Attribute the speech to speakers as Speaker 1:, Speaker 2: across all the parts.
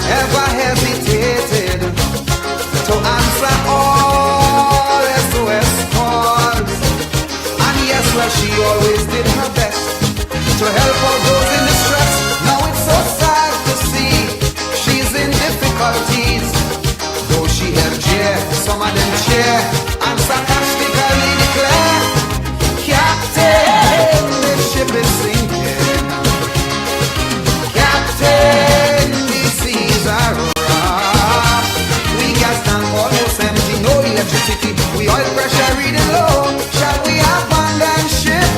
Speaker 1: ever hesitated to answer all SOS calls. And yes, well, she always did her best to help out those in distress. Now it's so sad to see she's in difficulties. Though she helped cheer, some of them cheer and sarcastically declare, Captain, the ship is sinking. Captain, the seas are rough. We gas tank almost empty, no electricity. We oil pressure reading low. Shall we abandon ship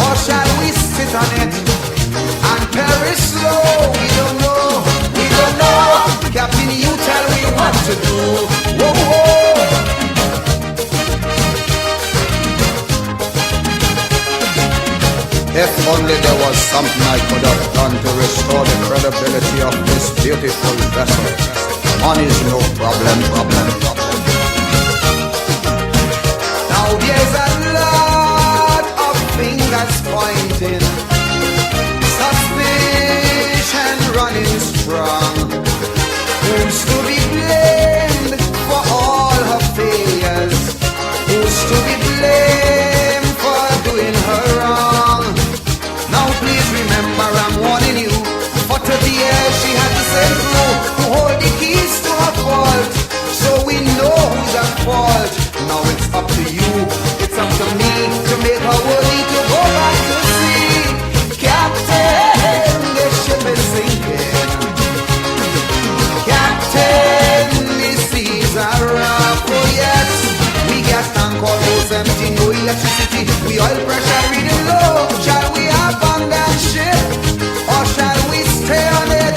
Speaker 1: or shall we sit on it and perish slow? We don't know, we don't know. Captain, you tell me what to do. Whoa, whoa. If only there was something I could have done to restore the credibility of this beautiful vessel. Money's no problem. Now there's a lot of fingers pointing, suspicion running strong. Who's to be blamed for all her failures? Who's to be blamed for doing her wrong? Now please remember I'm warning you. For 30 years she had to sail through to hold the keys to her fault. So we know who's at fault. Now it's up to you, it's up to me to make her worthy to go back to sea. Captain, the ship is sinking. Captain, the seas are rough. Oh yes, we gas tank almost empty, no electricity. We oil pressure reading low. Shall we abandon ship or shall we stay on it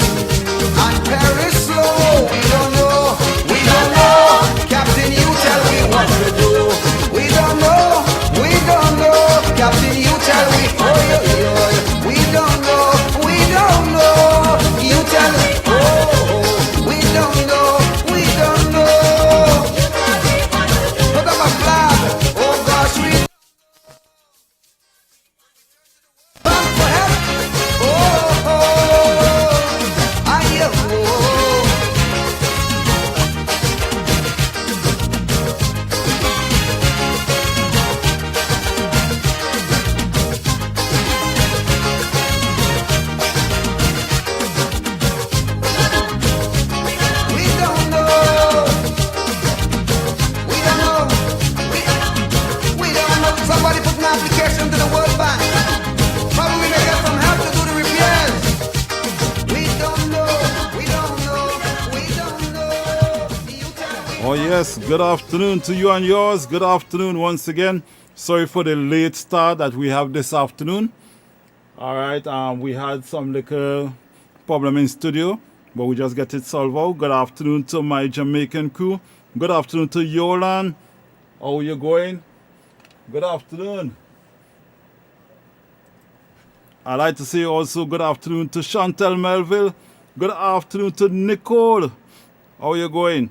Speaker 1: and perish slow? We don't know, we don't know. Captain, you tell me what to do. We don't know, we don't know. Captain, you tell me. Oh, we don't know, we don't know. You tell me. Oh, we don't know, we don't know. Put up a flag. Oh gosh, we bound for help. Oh, I hear. We don't know. We don't know. We don't know. Somebody put an application to the World Bank. Probably we may get some help to do the repairs. We don't know. We don't know. We don't know. You tell me.
Speaker 2: Oh yes, good afternoon to you and yours. Good afternoon once again. Sorry for the late start that we have this afternoon. All right, we had some little problem in studio, but we just get it solved out. Good afternoon to my Jamaican crew. Good afternoon to Yolan. How you going? Good afternoon. I'd like to say also good afternoon to Chantel Melville. Good afternoon to Nicole. How you going?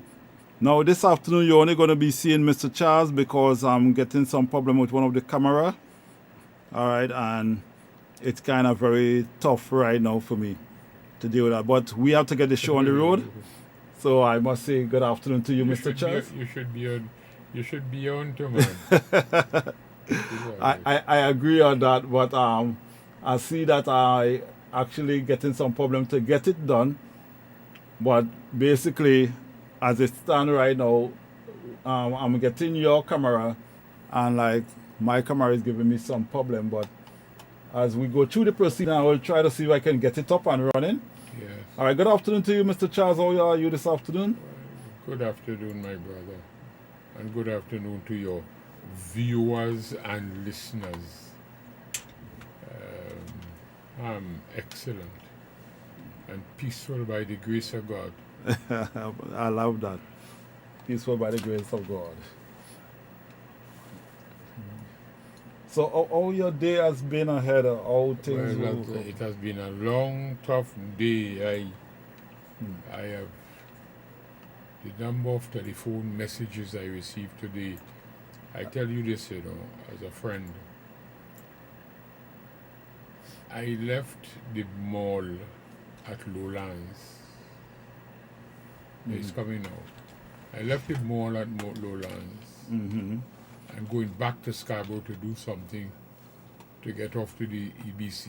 Speaker 2: Now this afternoon you're only going to be seeing Mr. Charles because I'm getting some problem with one of the camera. All right, and it's kind of very tough right now for me to deal with that. But we have to get the show on the road. So I must say good afternoon to you, Mr. Charles.
Speaker 3: You should be on too, man.
Speaker 2: I agree on that, but I see that I actually getting some problem to get it done. But basically, as it stands right now, I'm getting your camera, and like my camera is giving me some problem. But as we go through the proceeding, I will try to see if I can get it up and running.
Speaker 3: Yes.
Speaker 2: All right. Good afternoon to you, Mr. Charles. How are you this afternoon?
Speaker 3: Good afternoon, my brother, and good afternoon to your viewers and listeners. I'm excellent and peaceful by the grace of God.
Speaker 2: I love that. Peaceful by the grace of God. So how your day has been ahead of how things
Speaker 3: Well, it has been a long, tough day. I have the number of telephone messages I received today. I tell you this, as a friend. I left the mall at Lowlands It's coming out. I left the mall at Lowlands
Speaker 2: Mm-hmm.
Speaker 3: and going back to Scarborough to do something to get off to the EBC.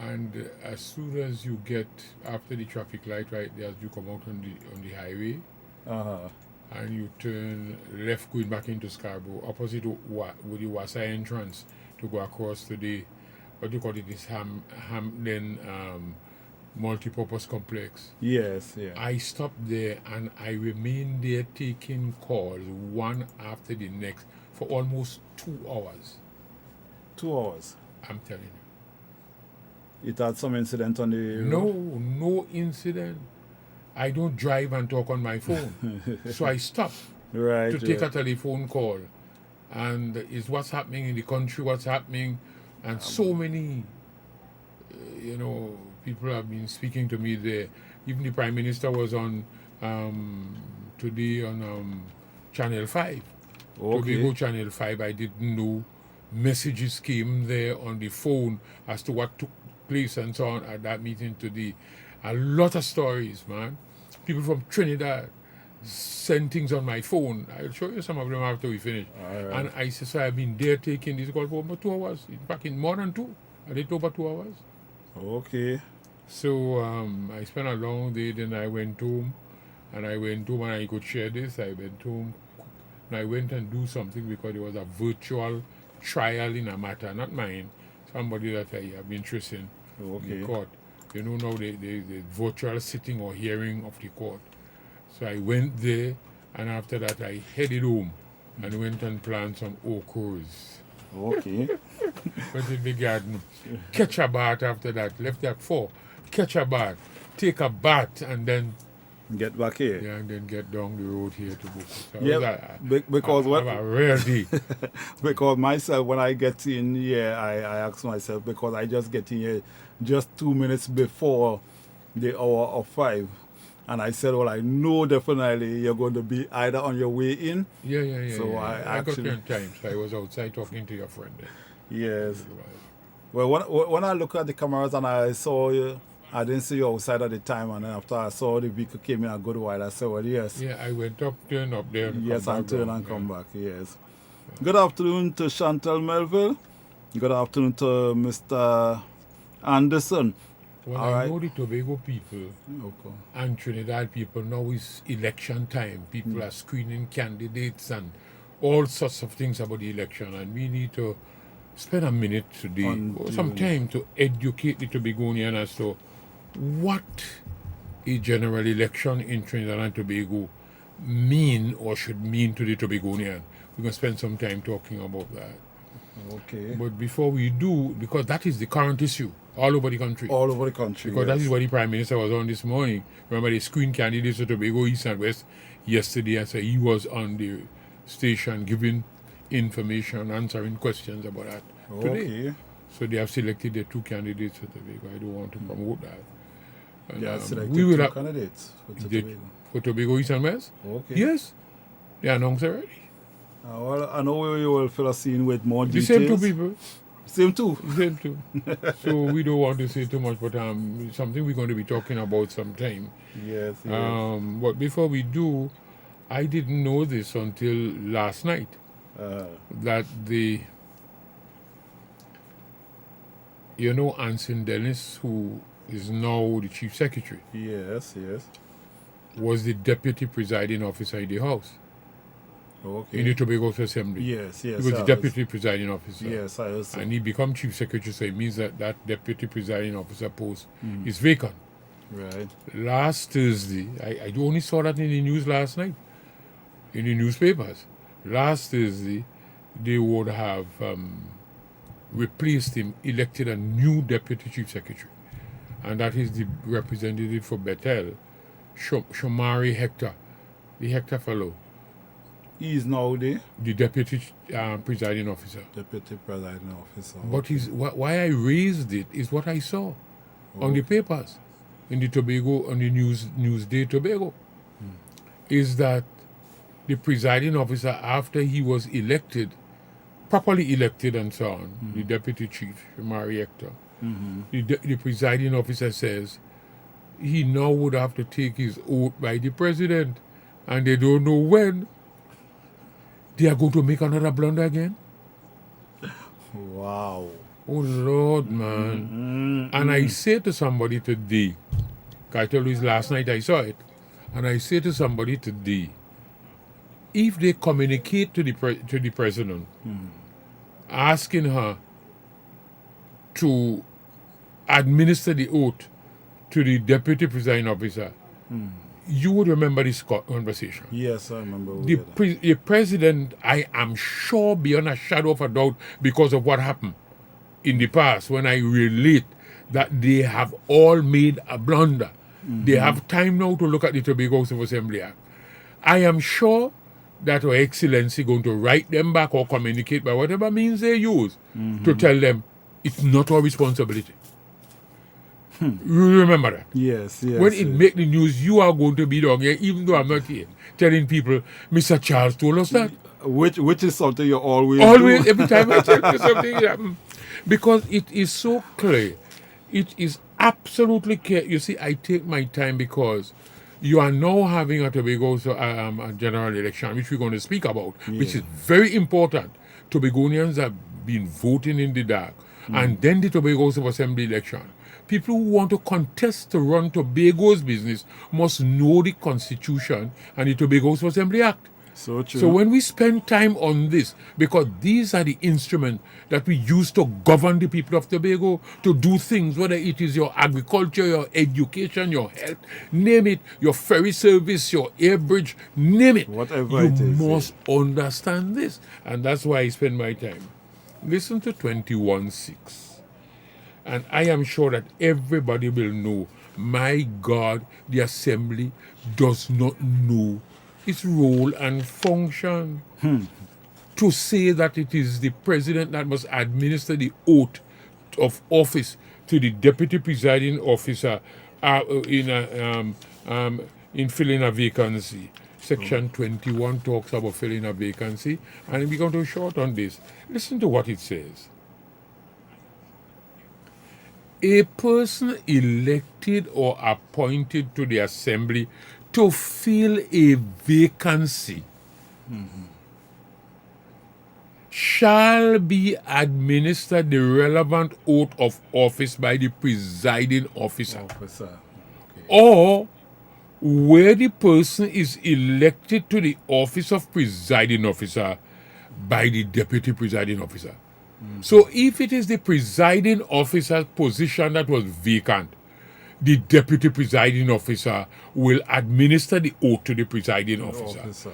Speaker 3: And as soon as you get after the traffic light right there, as you come out on the highway,
Speaker 2: Uh-huh.
Speaker 3: and you turn left going back into Scarborough, opposite with the Wasa entrance to go across to the, what do you call it, this Hamden multipurpose complex.
Speaker 2: Yes, yeah.
Speaker 3: I stopped there and I remained there taking calls one after the next for almost 2 hours.
Speaker 2: 2 hours.
Speaker 3: I'm telling you.
Speaker 2: It had some incident on the
Speaker 3: No incident. I don't drive and talk on my phone. So I stopped
Speaker 2: right,
Speaker 3: to take
Speaker 2: right.
Speaker 3: a telephone call. And it's what's happening in the country, what's happening. And so many, people have been speaking to me there. Even the Prime Minister was on today on Channel 5. Tobago
Speaker 2: Okay.
Speaker 3: Channel 5. I didn't know. Messages came there on the phone as to what took place and so on at that meeting today. A lot of stories, man. People from Trinidad send things on my phone. I'll show you some of them after we finish.
Speaker 2: All right.
Speaker 3: And I said, so I've been there taking this call for about 2 hours. In fact, in more than 2. I did over 2 hours.
Speaker 2: Okay.
Speaker 3: So I spent a long day, then I went home. And I could share this. I went home and I went and do something because there was a virtual trial in a matter, not mine. Somebody that I have interest in
Speaker 2: Okay.
Speaker 3: the court. Now the virtual sitting or hearing of the court. So I went there, and after that I headed home and went and planted some okras.
Speaker 2: Okay.
Speaker 3: Went in the garden, catch a bath after that, left at 4, catch a bath, take a bath, and then
Speaker 2: Get back here.
Speaker 3: and then get down the road here to book. So
Speaker 2: Yeah, because
Speaker 3: what
Speaker 2: what
Speaker 3: a rare day.
Speaker 2: because myself when I get in here, I ask myself because I just get in here just 2 minutes before the hour of 5, and I said, well, I know definitely you're going to be either on your way in.
Speaker 3: Yeah.
Speaker 2: So I
Speaker 3: got
Speaker 2: actually-
Speaker 3: 10 times. I was outside talking to your friend there.
Speaker 2: Yes. Well, when I look at the cameras and I saw you, I didn't see you outside at the time, and then after I saw the vehicle came in a good while, I said, well, yes.
Speaker 3: Yeah, I went up, turned up there. And
Speaker 2: Yes,
Speaker 3: come
Speaker 2: and
Speaker 3: back
Speaker 2: turn
Speaker 3: down,
Speaker 2: and come
Speaker 3: yeah.
Speaker 2: back, yes. Good afternoon to Chantal Melville. Good afternoon to Mr. Anderson.
Speaker 3: Well,
Speaker 2: All
Speaker 3: I
Speaker 2: right.
Speaker 3: know the Tobago people
Speaker 2: Okay.
Speaker 3: and Trinidad people, now is election time. People
Speaker 2: Hmm.
Speaker 3: are screening candidates and all sorts of things about the election. And we need to spend a minute today,
Speaker 2: On
Speaker 3: or some
Speaker 2: doing-
Speaker 3: time, to educate the Tobagonian as to what a general election in Trinidad and Tobago mean or should mean to the Tobagonian. We're going to spend some time talking about that.
Speaker 2: Okay.
Speaker 3: But before we do, because that is the current issue all over the country.
Speaker 2: All over the country.
Speaker 3: Because that
Speaker 2: yes.
Speaker 3: is what the Prime Minister was on this morning. Remember, they screened candidates to Tobago East and West yesterday, and so he was on the station giving information, answering questions about that today.
Speaker 2: Okay.
Speaker 3: So they have selected the 2 candidates for Tobago. I don't want to promote that. And,
Speaker 2: Yeah, selected
Speaker 3: we will
Speaker 2: 2
Speaker 3: have
Speaker 2: candidates for
Speaker 3: the-
Speaker 2: Tobago.
Speaker 3: for Tobago East and West.
Speaker 2: Okay.
Speaker 3: Yes, they announced already.
Speaker 2: Well, I know you will fill us in with more
Speaker 3: The
Speaker 2: details.
Speaker 3: same 2 people.
Speaker 2: Same 2.
Speaker 3: Same 2. So we don't want to say too much, but it's something we're going to be talking about sometime.
Speaker 2: Yes, yes.
Speaker 3: But before we do, I didn't know this until last night, that Anson Dennis, who is now the Chief Secretary,
Speaker 2: yes, yes.
Speaker 3: was the Deputy Presiding Officer in the House,
Speaker 2: Okay.
Speaker 3: in the Tobago Assembly.
Speaker 2: Yes, yes.
Speaker 3: He was the
Speaker 2: I
Speaker 3: Deputy Presiding Officer.
Speaker 2: Yes, I was.
Speaker 3: And he become Chief Secretary, so it means that Deputy Presiding Officer post is vacant.
Speaker 2: Right.
Speaker 3: Last Thursday, I only saw that in the news last night, in the newspapers. Last Thursday, they would have replaced him, elected a new Deputy Chief Secretary. And that is the representative for Bethel, Shomari Hector, the Hector fellow,
Speaker 2: He is now the
Speaker 3: the Deputy Presiding Officer.
Speaker 2: Deputy Presiding Officer.
Speaker 3: But why I raised it is what I saw on the papers, in the Tobago, on the Newsday Tobago, is that the presiding officer, after he was elected, properly elected and so on, the deputy chief, Mari Hector, the presiding officer says, he now would have to take his oath by the president, and they don't know when they are going to make another blunder again.
Speaker 2: Wow.
Speaker 3: Oh Lord, man. And I say to somebody today, I told you this last night I saw it, and I say to somebody today, if they communicate to the president, asking her to administer the oath to the deputy presiding officer, you would remember this conversation.
Speaker 2: Yes, I remember.
Speaker 3: The president, I am sure beyond a shadow of a doubt, because of what happened in the past, when I relate that they have all made a blunder. They have time now to look at the Tobago House of Assembly Act. I am sure that Her Excellency going to write them back or communicate by whatever means they use to tell them it's not our responsibility. You remember that?
Speaker 2: Yes.
Speaker 3: When it make the news, you are going to be down here, even though I'm not here, telling people, Mr. Charles told us that.
Speaker 2: Which is something you always
Speaker 3: Always,
Speaker 2: do.
Speaker 3: every time I tell you something, because it is so clear. It is absolutely clear. You see, I take my time because you are now having a Tobago a general election, which we're going to speak about, which is very important. Tobagonians have been voting in the dark. And then the Tobago House of Assembly election. People who want to contest to run Tobago's business must know the Constitution and the Tobago House of Assembly Act.
Speaker 2: So true.
Speaker 3: So when we spend time on this, because these are the instruments that we use to govern the people of Tobago, to do things, whether it is your agriculture, your education, your health, name it, your ferry service, your air bridge, name it.
Speaker 2: Whatever
Speaker 3: you
Speaker 2: it is,
Speaker 3: must understand this. And that's why I spend my time. Listen to 21.6. And I am sure that everybody will know, my God, the assembly does not know its role and function. To say that it is the president that must administer the oath of office to the deputy presiding officer in filling a vacancy. Section 21 talks about filling a vacancy, and we're going to short on this. Listen to what it says. A person elected or appointed to the assembly to fill a vacancy shall be administered the relevant oath of office by the presiding officer. Or where the person is elected to the office of presiding officer by the deputy presiding officer. So if it is the presiding officer's position that was vacant, the deputy presiding officer will administer the oath to the presiding officer.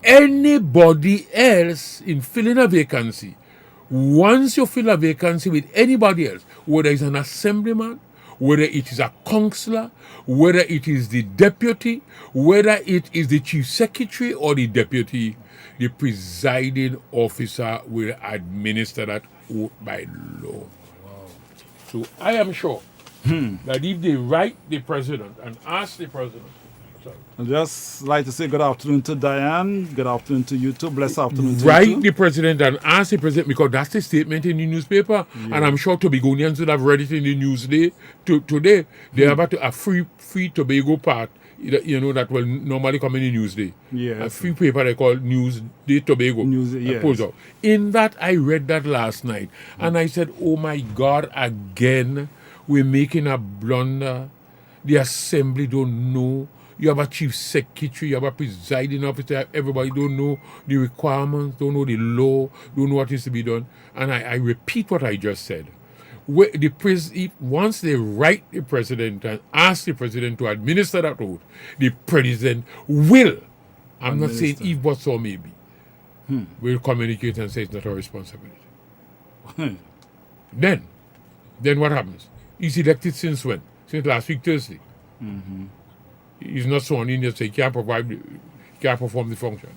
Speaker 3: Anybody else in filling a vacancy, once you fill a vacancy with anybody else, whether it's an assemblyman, whether it is a councillor, whether it is the deputy, whether it is the chief secretary or the deputy, the presiding officer will administer that oath by law. So I am sure that if they write the president and ask the president,
Speaker 2: I'd just like to say good afternoon to Diane, good afternoon to you too, blessed afternoon to
Speaker 3: write
Speaker 2: you too.
Speaker 3: the president and ask the president, because that's the statement in the newspaper, and I'm sure Tobagonians would have read it in the news today. They have a free Tobago part, that will normally come in the Newsday. A free paper they call Newsday Tobago. Pulls out. In that, I read that last night, and I said, oh my God, again, we're making a blunder. The assembly don't know. You have a chief secretary, you have a presiding officer, everybody don't know the requirements, don't know the law, don't know what is to be done. And I repeat what I just said. Once they write the president and ask the president to administer that oath, the president will, I'm not saying if but so maybe, will communicate and say it's not our responsibility. Then what happens? He's elected since when? Since last week, Thursday. He's not sworn in yet, so he can't perform the function.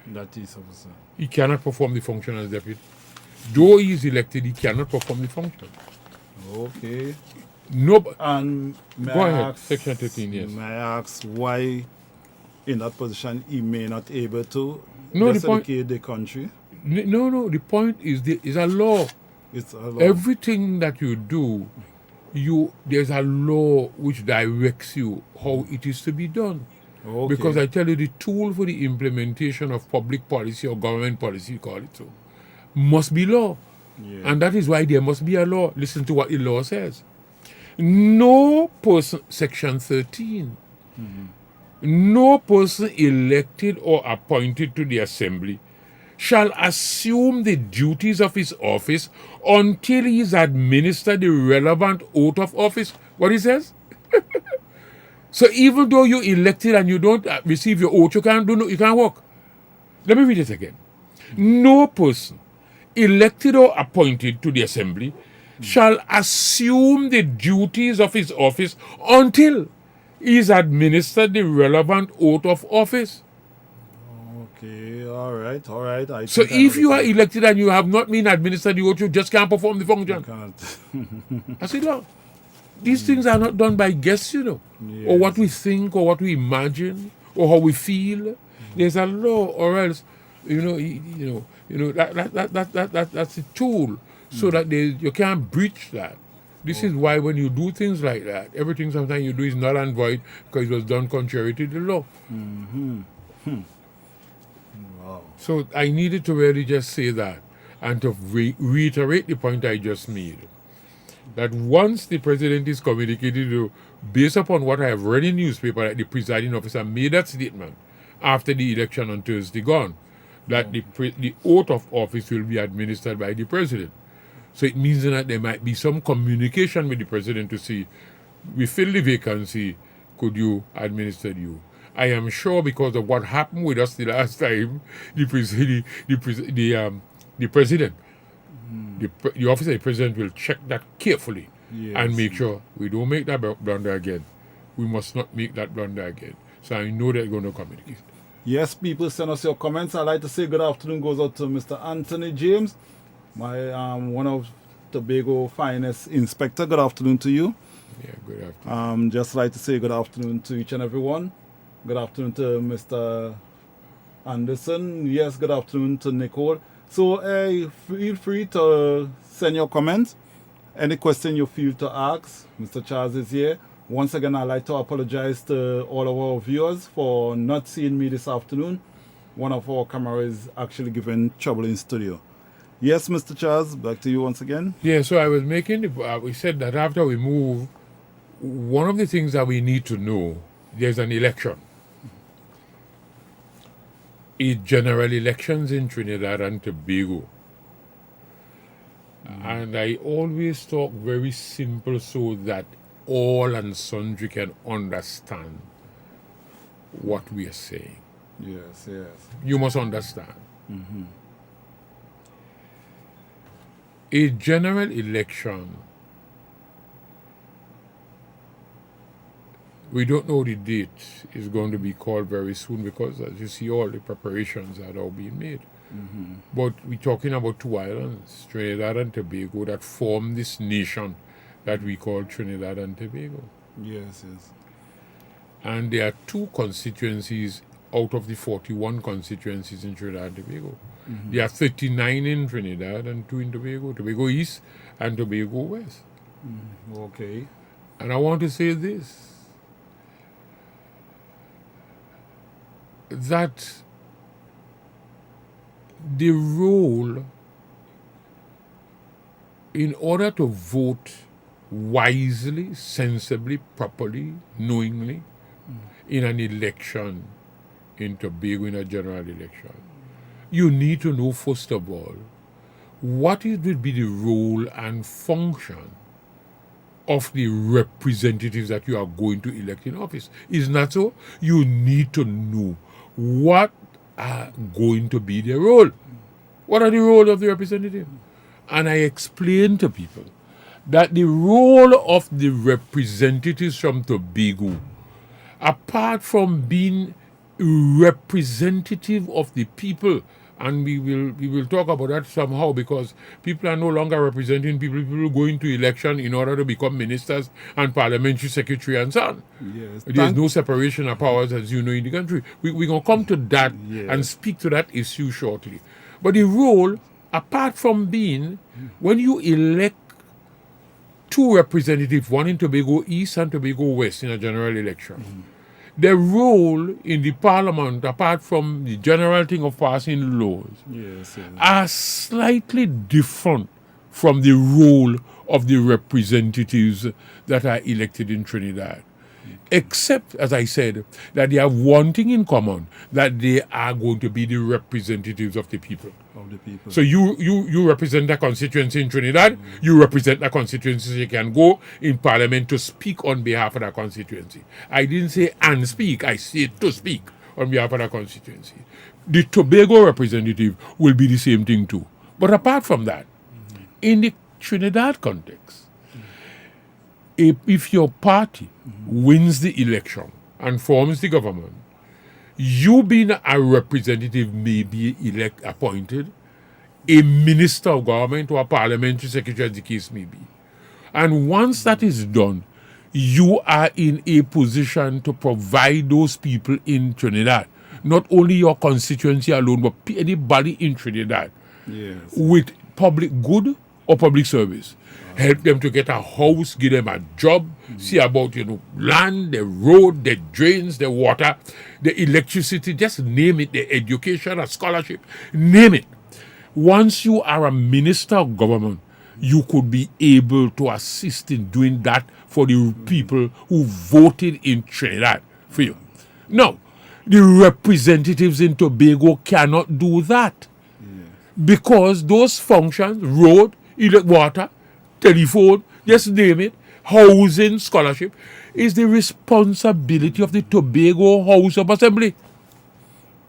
Speaker 2: That is, officer.
Speaker 3: He cannot perform the function as deputy. Though he is elected, he cannot perform the function.
Speaker 2: Okay.
Speaker 3: No.
Speaker 2: And
Speaker 3: go ahead, Section 13, yes.
Speaker 2: May I ask why, in that position, he may not able to
Speaker 3: dedicate
Speaker 2: the country?
Speaker 3: No. The point is a law.
Speaker 2: It's a law.
Speaker 3: Everything that you do there's a law which directs you how it is to be done.
Speaker 2: Okay.
Speaker 3: Because I tell you, the tool for the implementation of public policy or government policy, you call it so, must be law.
Speaker 2: Yeah.
Speaker 3: And that is why there must be a law. Listen to what the law says. No person, section 13, no person elected or appointed to the assembly shall assume the duties of his office until he has administered the relevant oath of office. What he says? So even though you're elected and you don't receive your oath, you can't work. Let me read it again. No person elected or appointed to the assembly shall assume the duties of his office until he has administered the relevant oath of office.
Speaker 2: Okay, all right.
Speaker 3: So if you are elected and you have not been administered the oath, you just can't perform the function.
Speaker 2: Can't.
Speaker 3: That's it, Lord. These things are not done by guess, or what we think, or what we imagine, or how we feel. There's a law, or else, that's a tool, so that you can't breach that. This is why when you do things like that, everything sometimes you do is null and void because it was done contrary to the law.
Speaker 2: Wow.
Speaker 3: So I needed to really just say that and to reiterate the point I just made. That once the president is communicated to, based upon what I have read in newspaper, that the presiding officer made that statement after the election on Thursday gone, that the oath of office will be administered by the president. So it means that there might be some communication with the president to see, we fill the vacancy, could you administer the oath? I am sure because of what happened with us the last time, the president, the office of the president will check that carefully and make sure we don't make that blunder again. We must not make that blunder again. So I know they're going to communicate.
Speaker 2: Yes, people, send us your comments. I'd like to say good afternoon goes out to Mr. Anthony James, my one of Tobago finest inspector. Good afternoon to you.
Speaker 3: Yeah, good afternoon.
Speaker 2: Just like to say good afternoon to each and every one. Good afternoon to Mr. Anderson. Yes, good afternoon to Nicole. So feel free to send your comments. Any question you feel to ask, Mr. Charles is here. Once again, I'd like to apologize to all of our viewers for not seeing me this afternoon. One of our cameras is actually giving trouble in studio. Yes, Mr. Charles, back to you once again.
Speaker 3: Yeah, so I was making, we said that after we move, one of the things that we need to know, there's an election. It's general elections in Trinidad and Tobago. And I always talk very simple so that all and sundry can understand what we are saying.
Speaker 2: Yes.
Speaker 3: You must understand. A general election, we don't know the date is going to be called very soon because, as you see, all the preparations are now being made. But we're talking about two islands, Trinidad and Tobago, that form this nation that we call Trinidad and Tobago.
Speaker 2: Yes.
Speaker 3: And there are two constituencies out of the 41 constituencies in Trinidad and Tobago. There are 39 in Trinidad and 2 in Tobago, Tobago East and Tobago West.
Speaker 2: Okay.
Speaker 3: And I want to say this, that the role, in order to vote wisely, sensibly, properly, knowingly, in an election in Tobago, in a general election, you need to know, first of all, what will be the role and function of the representatives that you are going to elect in office. Isn't that so? You need to know what are going to be their role. What are the role of the representative? And I explain to people that the role of the representatives from Tobago, apart from being representative of the people, and we will talk about that somehow, because people are no longer representing people. People go into election in order to become ministers and parliamentary secretary and so on.
Speaker 2: Yes.
Speaker 3: There's no separation of powers, as you know, in the country. We're going to come to that and speak to that issue shortly. But the role, apart from being, when you elect two representatives, one in Tobago East and Tobago West in a general election. Their role in the parliament, apart from the general thing of passing laws,
Speaker 2: Yes, yes.
Speaker 3: are slightly different from the role of the representatives that are elected in Trinidad. Except, as I said, that they have one thing in common, that they are going to be the representatives of the people.
Speaker 2: Of the people.
Speaker 3: So you represent a constituency in Trinidad, you represent a constituency, so you can go in parliament to speak on behalf of that constituency. I didn't say and speak, I said to speak on behalf of that constituency. The Tobago representative will be the same thing too. But apart from that, in the Trinidad context, if your party wins the election and forms the government, you being a representative may be appointed a minister of government or a parliamentary secretary, as the case may be. And once that is done, you are in a position to provide those people in Trinidad, not only your constituency alone, but anybody in Trinidad,
Speaker 2: Yes.
Speaker 3: with public good or public service. Help them to get a house, give them a job, see about, land, the road, the drains, the water, the electricity, just name it, the education, a scholarship, name it. Once you are a minister of government, you could be able to assist in doing that for the people who voted in Trinidad for you. Now, the representatives in Tobago cannot do that because those functions, road, water, telephone, just name it, housing, scholarship, is the responsibility of the Tobago House of Assembly.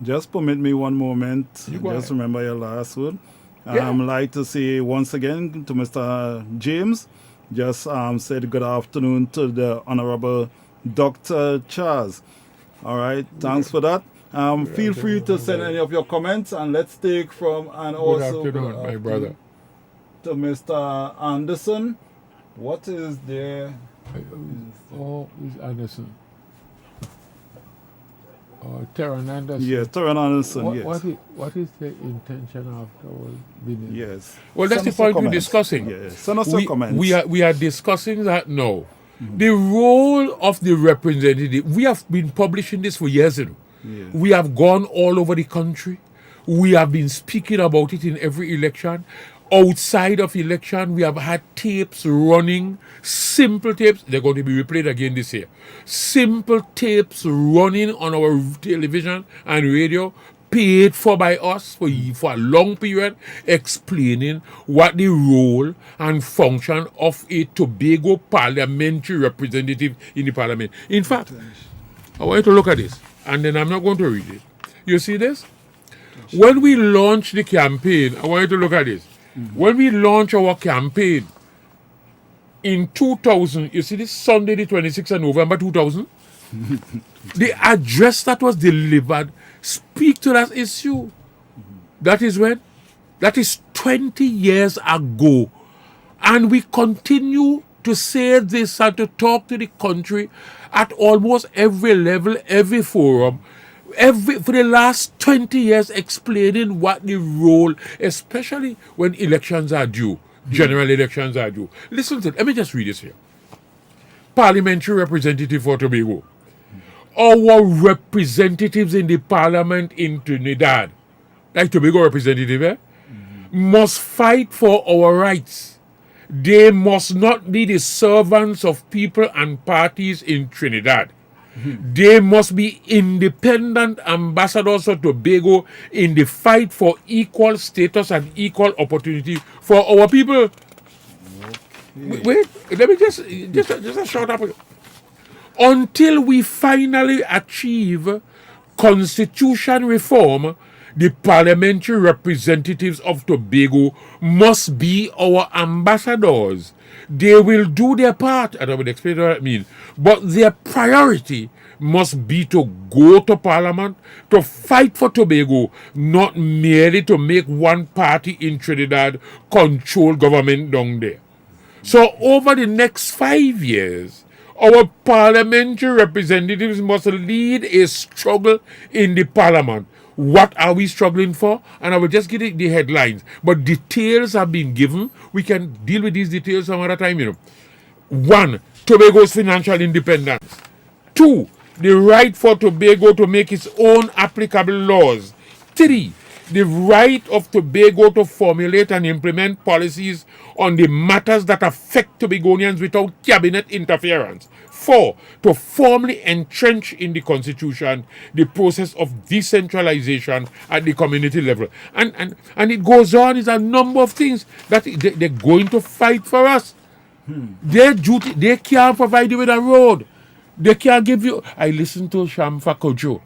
Speaker 2: Just permit me one moment.
Speaker 3: You go
Speaker 2: Just
Speaker 3: ahead.
Speaker 2: remember your last word.
Speaker 3: Yeah.
Speaker 2: I'd like to say once again to Mr. James, just said good afternoon to the Honorable Dr. Charles. All right, thanks for that. Feel free to send any of your comments, and let's take from and
Speaker 3: Good
Speaker 2: also
Speaker 3: afternoon, my brother.
Speaker 2: to Mr. Anderson. What is there?
Speaker 3: Oh, is Anderson? Terran Anderson.
Speaker 2: Yes, Terran Anderson.
Speaker 3: What,
Speaker 2: yes.
Speaker 3: what is the intention of our business?
Speaker 2: Yes.
Speaker 3: Well, that's
Speaker 2: Send
Speaker 3: the
Speaker 2: us your
Speaker 3: point we're
Speaker 2: comments.
Speaker 3: discussing.
Speaker 2: Yes. Send us your comments.
Speaker 3: We are discussing that now. The role of the representative, we have been publishing this for years.
Speaker 2: Yeah.
Speaker 3: We have gone all over the country. We have been speaking about it in every election. Outside of election, we have had tapes running, simple tapes. They're going to be replayed again this year. Simple tapes running on our television and radio, paid for by us for a long period, explaining what the role and function of a Tobago parliamentary representative in the parliament. In fact, I want you to look at this, and then I'm not going to read it. You see this? When we launched the campaign, I want you to look at this. When we launched our campaign in 2000, you see this Sunday, the 26th of November 2000, the address that was delivered speak to that issue. That is when? That is 20 years ago. And we continue to say this and to talk to the country at almost every level, every forum, for the last 20 years, explaining what the role, especially when elections are due, general elections are due. Listen to it. Let me just read this here. Parliamentary representative for Tobago. Our representatives in the parliament in Trinidad, like Tobago representative, must fight for our rights. They must not be the servants of people and parties in Trinidad. They must be independent ambassadors of Tobago in the fight for equal status and equal opportunity for our people. Wait, let me just a short up. Until we finally achieve constitution reform, the parliamentary representatives of Tobago must be our ambassadors. They will do their part, and I will explain what that means. But their priority must be to go to Parliament, to fight for Tobago, not merely to make one party in Trinidad control government down there. So over the next 5 years, our parliamentary representatives must lead a struggle in the Parliament. What are we struggling for? And I will just give the headlines. But details have been given. We can deal with these details some other time, 1, Tobago's financial independence. 2, the right for Tobago to make its own applicable laws. 3, the right of Tobago to formulate and implement policies on the matters that affect Tobagonians without cabinet interference. 4, to formally entrench in the Constitution the process of decentralization at the community level. And it goes on, it's a number of things that they're going to fight for us. Their duty, they can't provide you with a road. They can't give you. I listened to Shamfa Kojo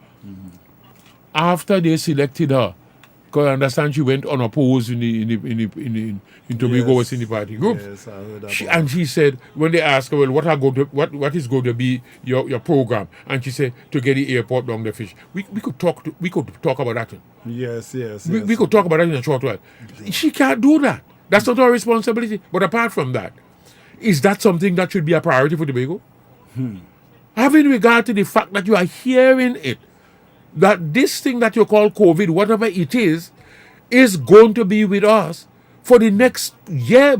Speaker 3: after they selected her. Because I understand she went unopposed in Tobago was in the party group.
Speaker 2: Yes, I heard about
Speaker 3: And she said, when they asked her, well, what is going to be your program? And she said, to get the airport down the fish. We could talk about that.
Speaker 2: Yes.
Speaker 3: We could talk about that in a short while. She can't do that. That's not our responsibility. But apart from that, is that something that should be a priority for Tobago? Having regard to the fact that you are hearing it, that this thing that you call COVID, whatever it is going to be with us for the next year.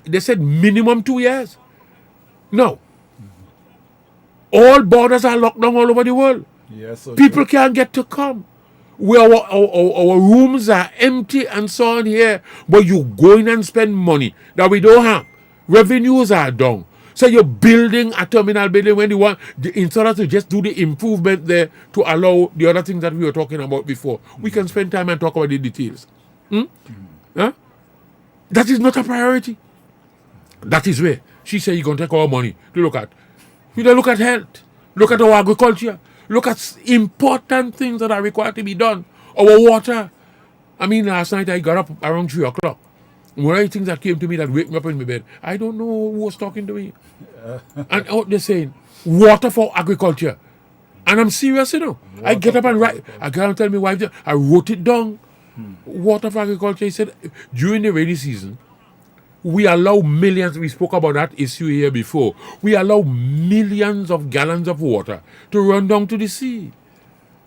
Speaker 3: They said minimum 2 years. No. All borders are locked down all over the world.
Speaker 2: Yes, so
Speaker 3: People can't get to come. Our rooms are empty and so on here, but you go in and spend money that we don't have. Revenues are down. So you're building a terminal building when you want, instead of to just do the improvement there to allow the other things that we were talking about before. We can spend time and talk about the details. Huh? That is not a priority. That is where she said you're going to take our money to look at. You know, look at health. Look at our agriculture. Look at important things that are required to be done. Our water. I mean, last night I got up around 3 o'clock. One of the things that came to me that wake me up in my bed, I don't know who was talking to me. And out there saying, water for agriculture. And I'm serious, you know. I get up and write. I can't tell me why. I wrote it down. Water for agriculture. He said, during the rainy season, we allow millions, we spoke about that issue here before, we allow millions of gallons of water to run down to the sea,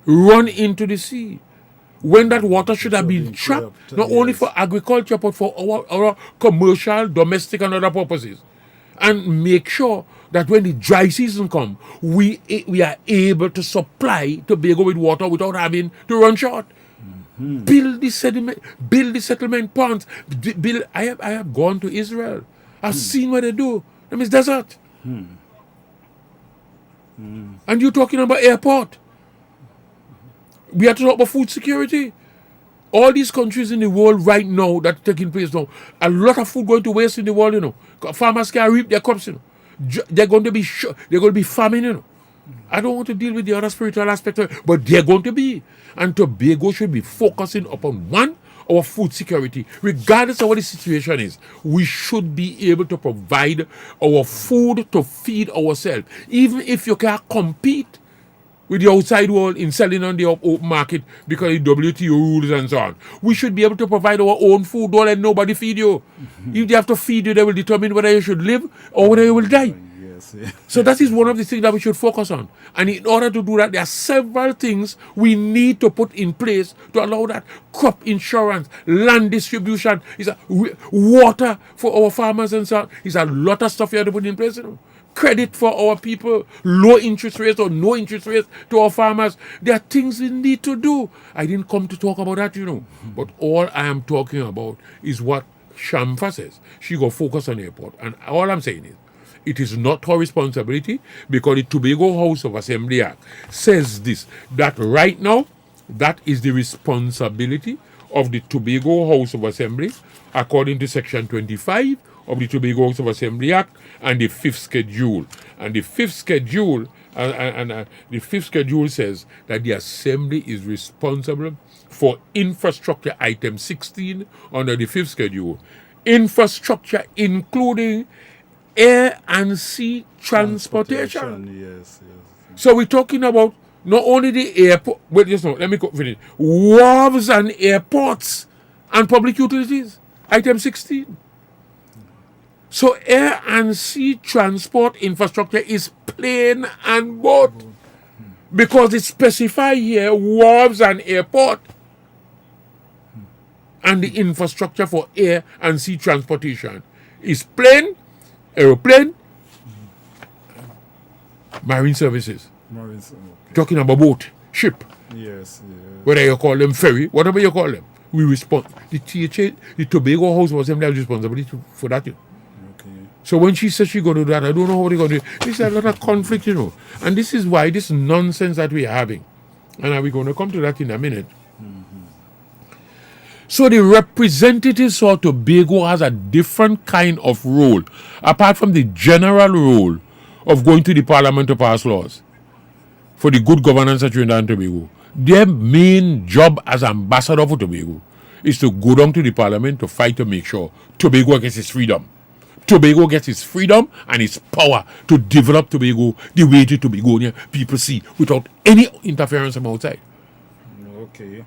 Speaker 3: run into the sea, when that water should have been trapped, not only for agriculture, but for our commercial, domestic, and other purposes. And make sure that when the dry season comes, we are able to supply Tobago with water without having to run short. Build the settlement ponds. I have gone to Israel. I've seen what they do. I mean, it's desert. And you're talking about airport. We have to talk about food security. All these countries in the world right now that are taking place now, a lot of food going to waste in the world, you know. Farmers can't reap their crops, you know. They're going to be famine, you know. I don't want to deal with the other spiritual aspect of it, but they're going to be. And Tobago should be focusing upon, one, our food security. Regardless of what the situation is, we should be able to provide our food to feed ourselves. Even if you can't compete with the outside world in selling on the open market because of the WTO rules and so on. We should be able to provide our own food. Don't let nobody feed you. If they have to feed you, they will determine whether you should live or whether you will die. So that is one of the things that we should focus on. And in order to do that, there are several things we need to put in place to allow that. Crop insurance, land distribution, water for our farmers and so on. There's a lot of stuff you have to put in place, you know. Credit for our people, low interest rates or no interest rates to our farmers. There are things we need to do. I didn't come to talk about that, you know. But all I am talking about is what Shamfa says. She go focus on the airport. And all I'm saying is, it is not her responsibility because the Tobago House of Assembly Act says this, that right now, that is the responsibility of the Tobago House of Assembly according to Section 25 of the Tobago House of Assembly Act and the 5th schedule. And the 5th schedule the 5th schedule says that the Assembly is responsible for infrastructure item 16 under the 5th schedule. Infrastructure including air and sea transportation.
Speaker 2: Yes.
Speaker 3: So we're talking about not only the airport, wait, just no, let me finish. Wharves and airports and public utilities, item 16. So air and sea transport infrastructure is plain and both. Because it specifies here wharves and airport. And the infrastructure for air and sea transportation is plain, aeroplane, marine services.
Speaker 2: Maurice, okay.
Speaker 3: Talking about boat, ship,
Speaker 2: Yes, yes.
Speaker 3: whether you call them ferry, whatever you call them. We respond. The THA, the Tobago House was them that was responsibility for that.
Speaker 2: Okay.
Speaker 3: So when she says she's going to do that, I don't know how they're going to do it. There's a lot of conflict, And this is why this nonsense that we're having. And we're going to come to that in a minute. So the representatives of Tobago has a different kind of role, apart from the general role of going to the parliament to pass laws for the good governance of Trinidad and Tobago. Their main job as ambassador for Tobago is to go down to the parliament to fight to make sure Tobago gets its freedom. Tobago gets its freedom and its power to develop Tobago the way the Tobagonian people see, without any interference from outside.
Speaker 2: Okay.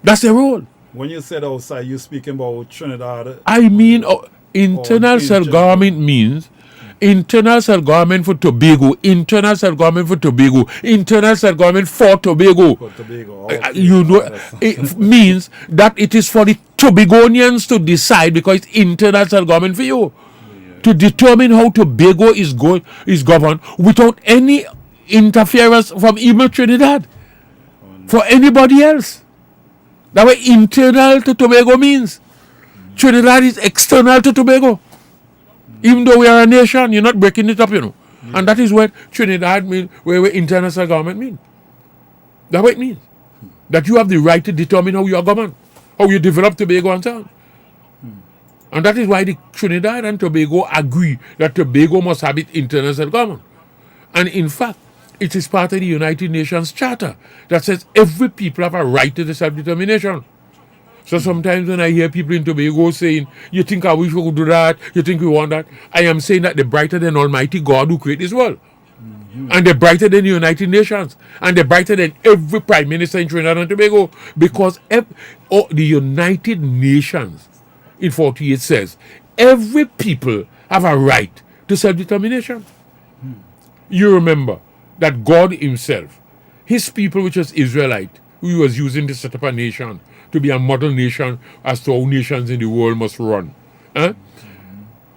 Speaker 3: That's their role.
Speaker 2: When you said outside, you're speaking about Trinidad.
Speaker 3: I mean, internal self-government means internal self-government for Tobago, internal self-government for Tobago, internal self-government for Tobago.
Speaker 2: For Tobago.
Speaker 3: It means that it is for the Tobagonians to decide, because it's internal self-government for you. To determine how Tobago is governed without any interference from even Trinidad, for anybody else. That way internal to Tobago means. Trinidad is external to Tobago. Even though we are a nation, you're not breaking it up, And that is what Trinidad means, where internal self-government means. That's what it means. That you have the right to determine how you are governed, how you develop Tobago and so on. And that is why the Trinidad and Tobago agree that Tobago must have its internal self-government. And in fact, it is part of the United Nations Charter that says every people have a right to the self-determination. So sometimes when I hear people in Tobago saying, you think I wish we could do that, you think we want that, I am saying that they're brighter than Almighty God who created this world. And they're brighter than the United Nations. And they're brighter than every Prime Minister in Trinidad and Tobago. Because the United Nations in 48 says, every people have a right to self-determination. You remember that God himself, his people, which was Israelite, who he was using to set up a nation, to be a model nation as to how nations in the world must run.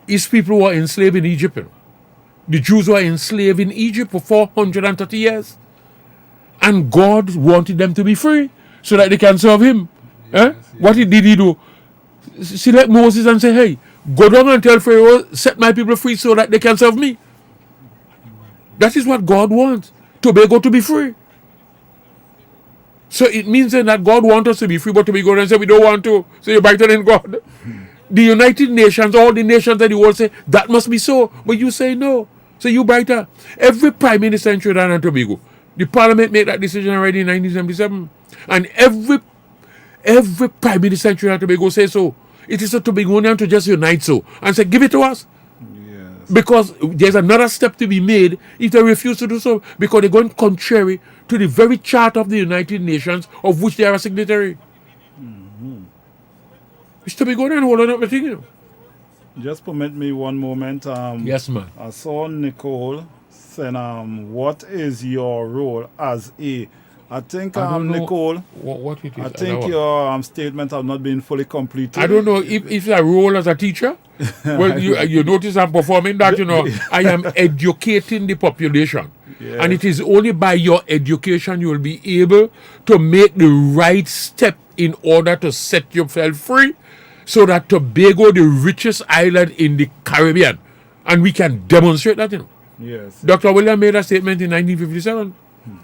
Speaker 3: His people were enslaved in Egypt. The Jews were enslaved in Egypt for 430 years. And God wanted them to be free so that they can serve him. What did he do? Select Moses and say, hey, go down and tell Pharaoh, set my people free so that they can serve me. That is what God wants, Tobago to be free. So it means that God wants us to be free, but Tobago and say we don't want to. So you're brighter than God. The United Nations, all the nations of the world say that must be so, but you say no. So you brighter. Every Prime Minister in Trinidad and Tobago, the Parliament made that decision already in 1977, and every Prime Minister in Trinidad and Tobago says so. It is a Tobagonian to just unite so and say, give it to us. Yes. Because there's another step to be made if they refuse to do so, because they're going contrary to the very Charter of the United Nations, of which they are a signatory. It's Tobagonian holding up the thing,
Speaker 2: Just permit me one moment.
Speaker 3: Yes, man.
Speaker 2: I saw Nicole saying, what is your role as a... I think, Nicole,
Speaker 3: what it is.
Speaker 2: I think your statement have not been fully completed.
Speaker 3: I don't know if it's a role as a teacher. Well, you notice I'm performing that, I am educating the population. Yes. And it is only by your education you will be able to make the right step in order to set yourself free, so that Tobago, the richest island in the Caribbean, and we can demonstrate that,
Speaker 2: Yes.
Speaker 3: Dr. William made a statement in 1957.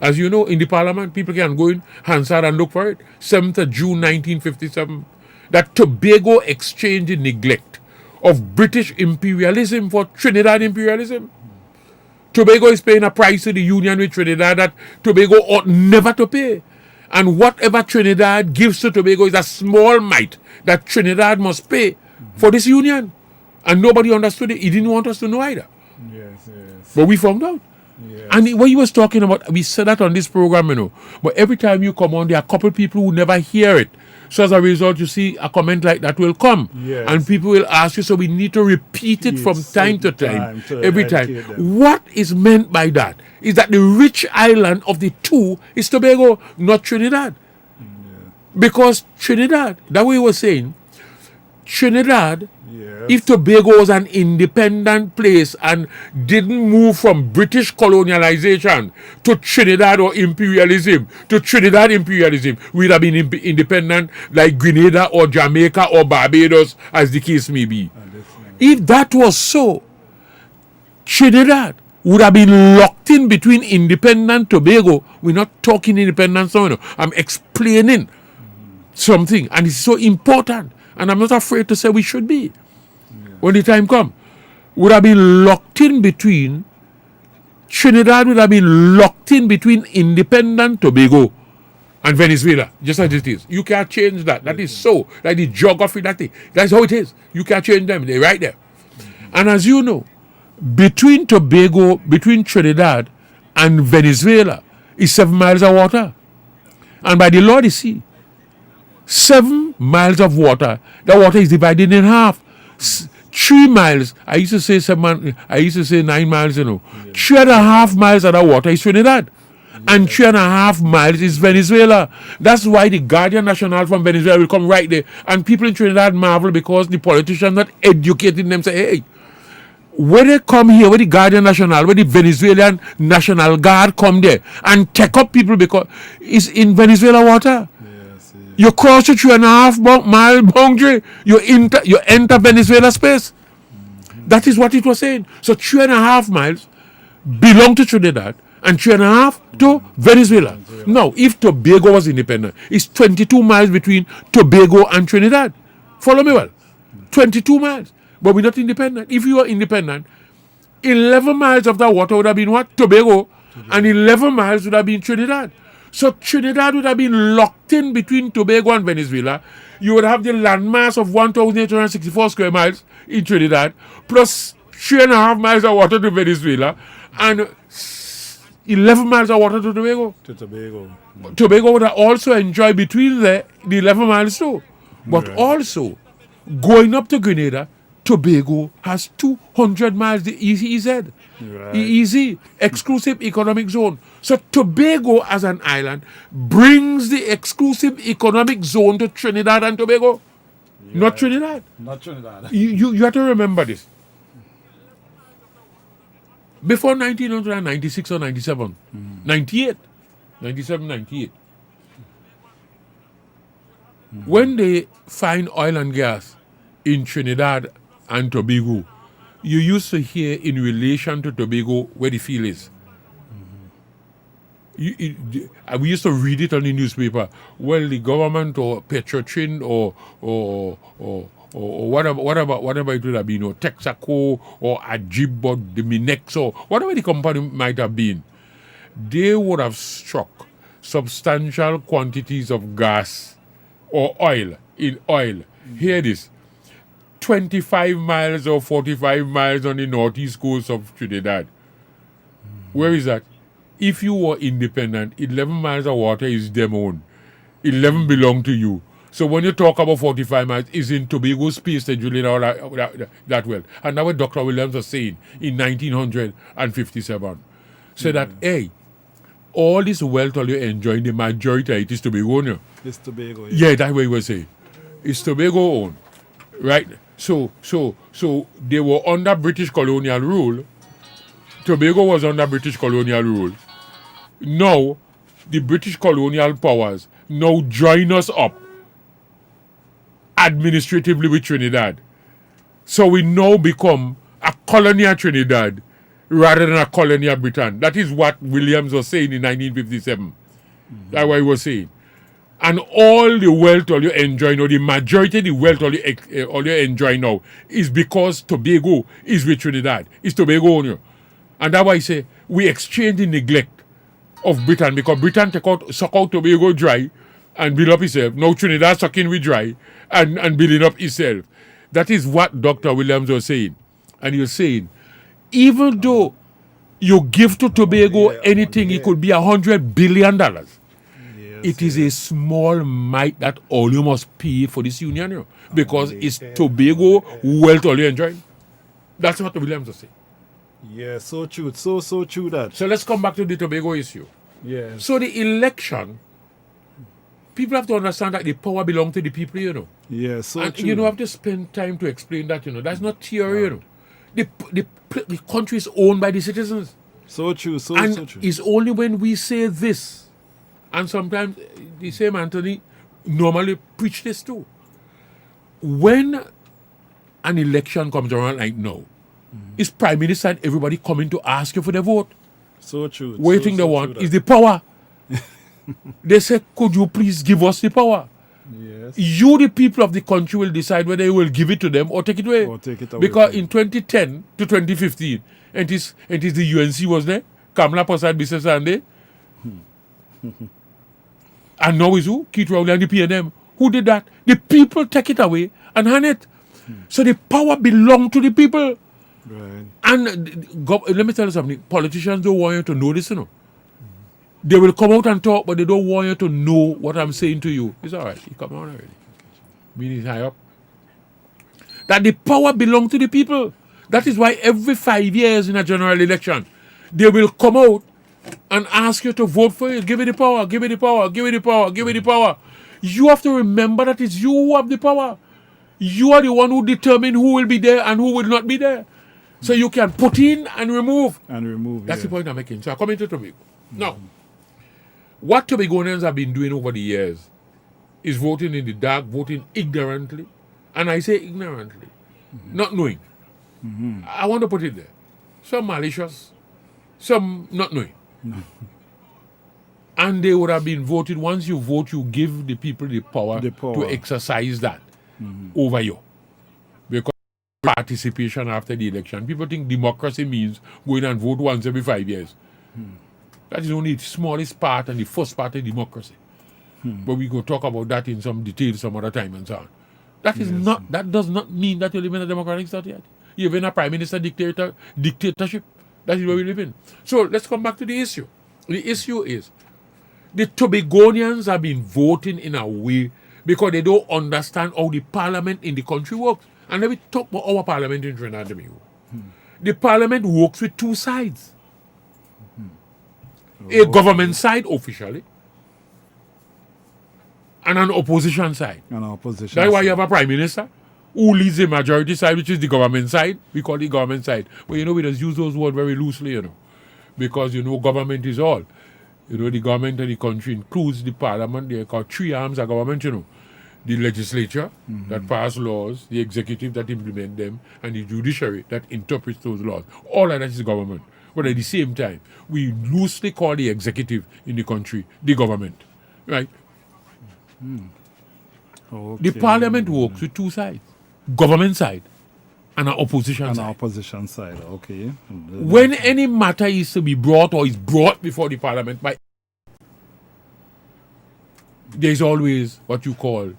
Speaker 3: As you know, in the Parliament, people can go in Hansard and look for it. 7th of June 1957. That Tobago exchanged the neglect of British imperialism for Trinidad imperialism. Tobago is paying a price to the union with Trinidad that Tobago ought never to pay. And whatever Trinidad gives to Tobago is a small mite that Trinidad must pay for this union. And nobody understood it. He didn't want us to know either.
Speaker 2: Yes.
Speaker 3: But we found out.
Speaker 2: Yes.
Speaker 3: And what he was talking about, we said that on this program, But every time you come on, there are a couple people who never hear it. So as a result, you see a comment like that will come.
Speaker 2: Yes.
Speaker 3: And people will ask you, so we need to repeat it from time to time, every time. What is meant by that is that the rich island of the two is Tobago, not Trinidad. Yeah. Because Trinidad, that way he was saying, Trinidad
Speaker 2: Yes.
Speaker 3: If Tobago was an independent place and didn't move from British colonialization to Trinidad or imperialism, to Trinidad imperialism, we'd have been independent like Grenada or Jamaica or Barbados, as the case may be. If that was so, Trinidad would have been locked in between independent Tobago. We're not talking independence now. I'm explaining something, and it's so important. And I'm not afraid to say we should be. When the time comes, would have been locked in between, Trinidad would have been locked in between independent Tobago and Venezuela, just as it is. You can't change that. That is so. That is geography, that's how it is. You can't change them. They're right there. And as you know, between Trinidad and Venezuela is 7 miles of water. And by the law of the sea, 7 miles of water, the water is divided in half. 3 miles, I used to say 9 miles, 3.5 miles of the water is Trinidad. And 3.5 miles is Venezuela. That's why the Guardian National from Venezuela will come right there. And people in Trinidad marvel because the politicians not educating them, say, hey, when they come here, when the Guardian National, when the Venezuelan National Guard come there and take up people because it's in Venezuela water. You cross the 3.5 mile boundary, you enter Venezuela space. That is what it was saying. So 3.5 miles belong to Trinidad and 3.5 to Venezuela. Now, if Tobago was independent, it's 22 miles between Tobago and Trinidad. Follow me well. 22 miles. But we're not independent. If you were independent, 11 miles of that water would have been what? Tobago. And 11 miles would have been Trinidad. So Trinidad would have been locked in between Tobago and Venezuela. You would have the landmass of 1,864 square miles in Trinidad, plus 3.5 miles of water to Venezuela, and 11 miles of water to Tobago. Tobago would have also enjoyed between the 11 miles too. But also, going up to Grenada, Tobago has 200 miles, the EEZ. EEZ, exclusive economic zone. So Tobago as an island brings the exclusive economic zone to Trinidad and Tobago. Not Trinidad.
Speaker 2: Not Trinidad.
Speaker 3: You have to remember this. Before 1996 or 97, 98, 97, 98, when they find oil and gas in Trinidad and Tobago, you used to hear in relation to Tobago where the field is. We used to read it on the newspaper. Well, the government or Petrotrin or whatever it would have been, or Texaco or Ajib or the Minex or whatever the company might have been, they would have struck substantial quantities of gas or oil in oil. Hear this. 25 miles or 45 miles on the northeast coast of Trinidad. Where is that? If you were independent, 11 miles of water is them own. 11 belong to you. So when you talk about 45 miles, it's in Tobago space that you know that well. And that's what Dr. Williams was saying in 1957. So that, hey, all this wealth all you're enjoying, the majority of it is Tobago.
Speaker 2: It's Tobago.
Speaker 3: Yeah, that's what he was saying. It's Tobago own. Right? So they were under British colonial rule. Tobago was under British colonial rule. Now, the British colonial powers now join us up administratively with Trinidad. So we now become a colony of Trinidad rather than a colony of Britain. That is what Williams was saying in 1957. That's what he was saying. And all the wealth all you enjoy now, the majority of the wealth all you enjoy now is because Tobago is with Trinidad. It's Tobago on you. And that's why I say we exchange the neglect of Britain, because Britain suck out Tobago dry and build up itself. Now Trinidad sucking with dry and building up itself. That is what Dr. Williams was saying. And he was saying, even though you give to Tobago anything, it could be $100 billion. It is a small mite that all you must pay for this union, because it's Tobago wealth all you enjoy. That's what Williams was saying.
Speaker 2: Yeah, so true. So true that.
Speaker 3: So let's come back to the Tobago issue.
Speaker 2: Yes.
Speaker 3: So the election, people have to understand that the power belongs to the people, you know.
Speaker 2: Yeah, so
Speaker 3: And
Speaker 2: true.
Speaker 3: you don't have to spend time to explain that, you know. That's not theory, you know. The country is owned by the citizens.
Speaker 2: So true, so
Speaker 3: And
Speaker 2: true.
Speaker 3: it's only when we say this, and sometimes the same Anthony normally preach this too. When an election comes around like now, it's Prime Minister and everybody coming to ask you for the vote.
Speaker 2: So true.
Speaker 3: What you think they want is the power. They say, could you please give us the power?
Speaker 2: Yes.
Speaker 3: You, the people of the country, will decide whether you will give it to them or take it away.
Speaker 2: Or take it away
Speaker 3: Because
Speaker 2: from
Speaker 3: in 2010 to 2015, and it is the UNC was there, Kamala Prasad Business Sunday, and now is who? Keith Rowley and the PNM. Who did that? The people take it away and hand it. So the power belongs to the people.
Speaker 2: Right.
Speaker 3: And let me tell you something. Politicians don't want you to know this, you know. They will come out and talk, but they don't want you to know what I'm saying to you. It's all right. You come on already. Meaning high up. That the power belongs to the people. That is why every 5 years in a general election, they will come out and ask you to vote for it. Give it the power, give it the power, give it the power, give it the power. You have to remember that it's you who have the power. You are the one who determine who will be there and who will not be there. So you can put in and remove.
Speaker 2: And remove.
Speaker 3: That's
Speaker 2: yeah.
Speaker 3: the point I'm making. So I come into Tobago. Now, what Tobagonians have been doing over the years is voting in the dark, voting ignorantly. And I say ignorantly, not knowing. I want to put it there. Some malicious, some not knowing. And they would have been voted. Once you vote, you give the people the power. To exercise that over you. Because participation after the election. People think democracy means going and vote once every 5 years. That is only the smallest part and the first part of democracy. But we go talk about that in some detail some other time and so on. That is not. That does not mean that you live in a democratic society. You live in a prime minister dictatorship. That is where we live in. So let's come back to the issue. The issue is the Tobagonians have been voting in a way because they don't understand how the parliament in the country works. And let me talk about our parliament in Trinidad and Tobago. The parliament works with two sides. A government side officially and an opposition side.
Speaker 2: An opposition
Speaker 3: That's why
Speaker 2: side.
Speaker 3: you have a prime minister who leads the majority side, which is the government side. We call it government side. But you know, we just use those words very loosely, you know, because, you know, government is all. You know, the government of the country includes the parliament. They are called three arms of government, you know. The legislature that pass laws, the executive that implement them, and the judiciary that interprets those laws. All of that is government. But at the same time, we loosely call the executive in the country the government. Right?
Speaker 2: Okay.
Speaker 3: The parliament works with two sides. Government side and an opposition
Speaker 2: An
Speaker 3: side.
Speaker 2: opposition side, okay.
Speaker 3: When any matter is to be brought or is brought before the parliament, there's always what you call,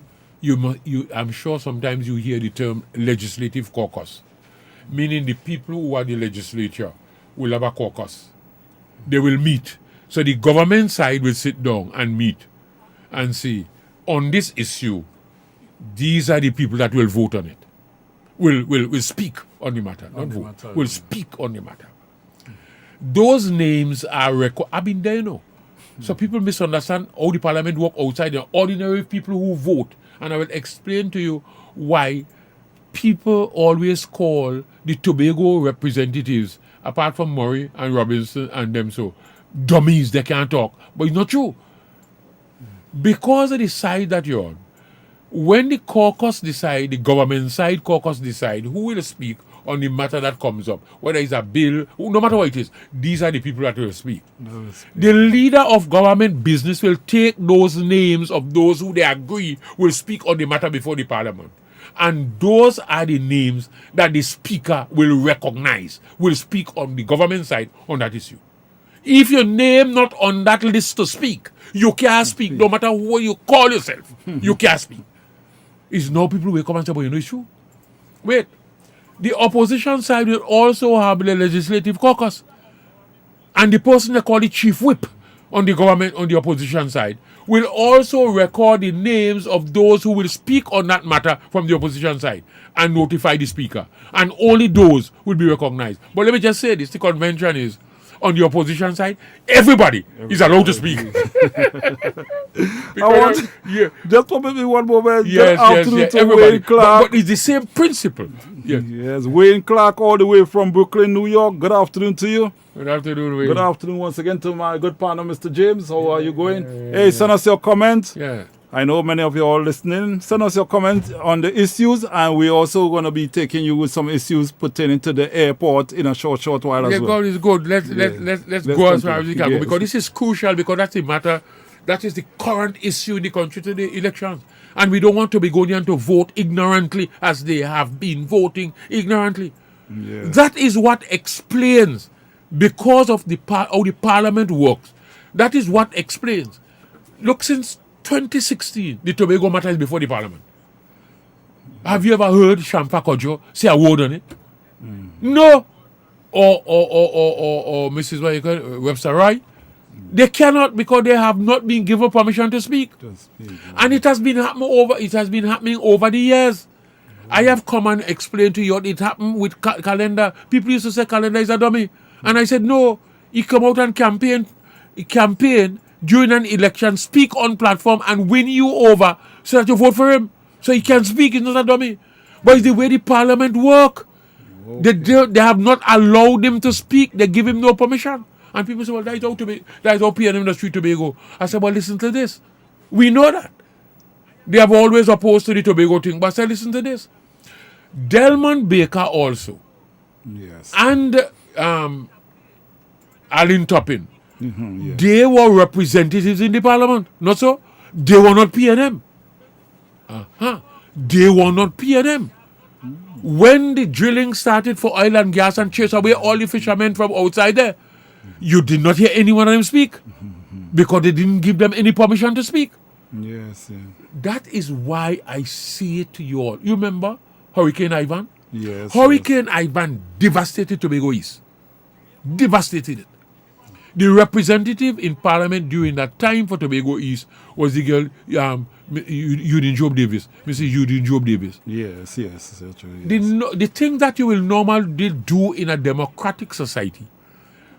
Speaker 3: I'm sure sometimes you hear the term legislative caucus, meaning the people who are the legislature will have a caucus. They will meet. So the government side will sit down and meet and say, on this issue, these are the people that will vote on it. Will speak on the matter, not vote.
Speaker 2: matter,
Speaker 3: Will speak on the matter. Those names are I've been there, you know. So people misunderstand how the parliament work outside. The ordinary people who vote. And I will explain to you why people always call the Tobago representatives, apart from Murray and Robinson and them, so dummies, they can't talk. But it's not true. Because of the side that you're on, when the caucus decide, the government side caucus decide who will speak on the matter that comes up, whether it's a bill, no matter what it is, these are the people that will speak. The leader of government business will take those names of those who they agree will speak on the matter before the parliament. And those are the names that the speaker will recognize, will speak on the government side on that issue. If your name not on that list to speak, you can't speak, no matter what you call yourself, you can't speak. It's no people will come and say, but you know it's true. Wait. The opposition side will also have the legislative caucus. And the person they call the chief whip on the government, on the opposition side, will also record the names of those who will speak on that matter from the opposition side and notify the speaker. And only those will be recognized. But let me just say this, the convention is, on the opposition side, everybody is allowed to speak. Because,
Speaker 2: Just probably one moment.
Speaker 3: yes,
Speaker 2: Good afternoon to
Speaker 3: everybody.
Speaker 2: Wayne Clark.
Speaker 3: But it's the same principle. Yes.
Speaker 2: Yes, Wayne Clark all the way from Brooklyn, New York. Good afternoon to you.
Speaker 3: Good afternoon, Wayne.
Speaker 2: Good afternoon once again to my good partner, Mr. James. How are you going? Hey, send us your comments.
Speaker 3: Yeah.
Speaker 2: I know many of you are listening. Send us your comments on the issues, and we're also going to be taking you with some issues pertaining to the airport in a short while as well.
Speaker 3: God is good. Let's go as far as we can go, because this is crucial, because that's the matter. That is the current issue in the country today, elections. And we don't want to be going on to vote ignorantly as they have been voting ignorantly.
Speaker 2: Yes.
Speaker 3: That is what explains, because of how the parliament works. That is what explains. Look, since 2016, the Tobago matter is before the parliament. Have you ever heard Shampa Kojo say a word on it? No. Or Mrs. Webster Wright. They cannot, because they have not been given permission to speak. And it has been happening over the years. I have come and explained to you it happened with Calendar. People used to say Calendar is a dummy. And I said, no, he come out and campaign during an election, speak on platform and win you over so that you vote for him. So he can speak, he's not a dummy. But it's the way the parliament work. Okay. They have not allowed him to speak. They give him no permission. And people say, well, that is how PNM industry Tobago. I said, well, listen to this. We know that. They have always opposed to the Tobago thing. But I said, listen to this. Delmon Baker also.
Speaker 2: Yes.
Speaker 3: And Alan Toppin.
Speaker 2: Yes.
Speaker 3: They were representatives in the parliament. Not so? They were not PNM. They were not PNM. When the drilling started for oil and gas and chase away all the fishermen from outside there, you did not hear any one of them speak, because they didn't give them any permission to speak.
Speaker 2: Yes. Yeah.
Speaker 3: That is why I say it to you all. You remember Hurricane Ivan?
Speaker 2: Yes.
Speaker 3: Hurricane Ivan devastated Tobago East. Devastated it. The representative in Parliament during that time for Tobago East was the girl, Eugene Job Davis, Mrs. Eugene Job Davis.
Speaker 2: Yes. Actually, yes.
Speaker 3: The thing that you will normally do in a democratic society,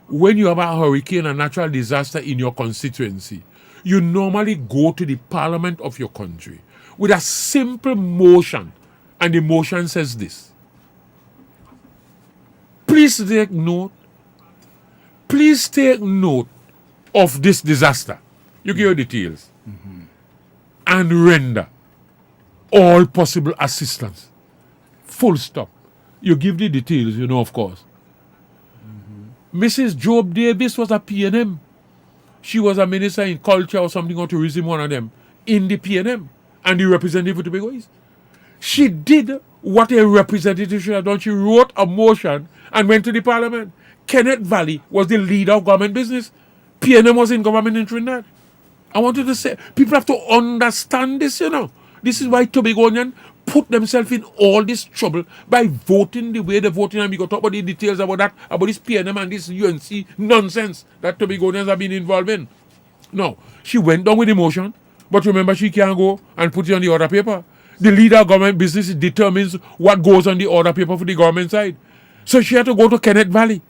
Speaker 3: when you have a hurricane, a natural disaster in your constituency, you normally go to the parliament of your country with a simple motion, and the motion says this: please take note of this disaster. You give your details and render all possible assistance. Full stop. You give the details, of course. Mrs. Job Davis was a PNM. She was a minister in culture or something, or tourism, one of them, in the PNM, and the representative for Tobago East. She did what a representative should have done. She wrote a motion and went to the parliament. Kenneth Valley was the leader of government business. PNM was in government in Trinidad. I wanted to say, people have to understand this, This is why Tobagonians put themselves in all this trouble by voting the way they're voting. And we got to talk about the details about that, about this PNM and this UNC nonsense that Tobagonians have been involved in. No, she went down with the motion, but remember, she can't go and put it on the order paper. The leader of government business determines what goes on the order paper for the government side. So she had to go to Kenneth Valley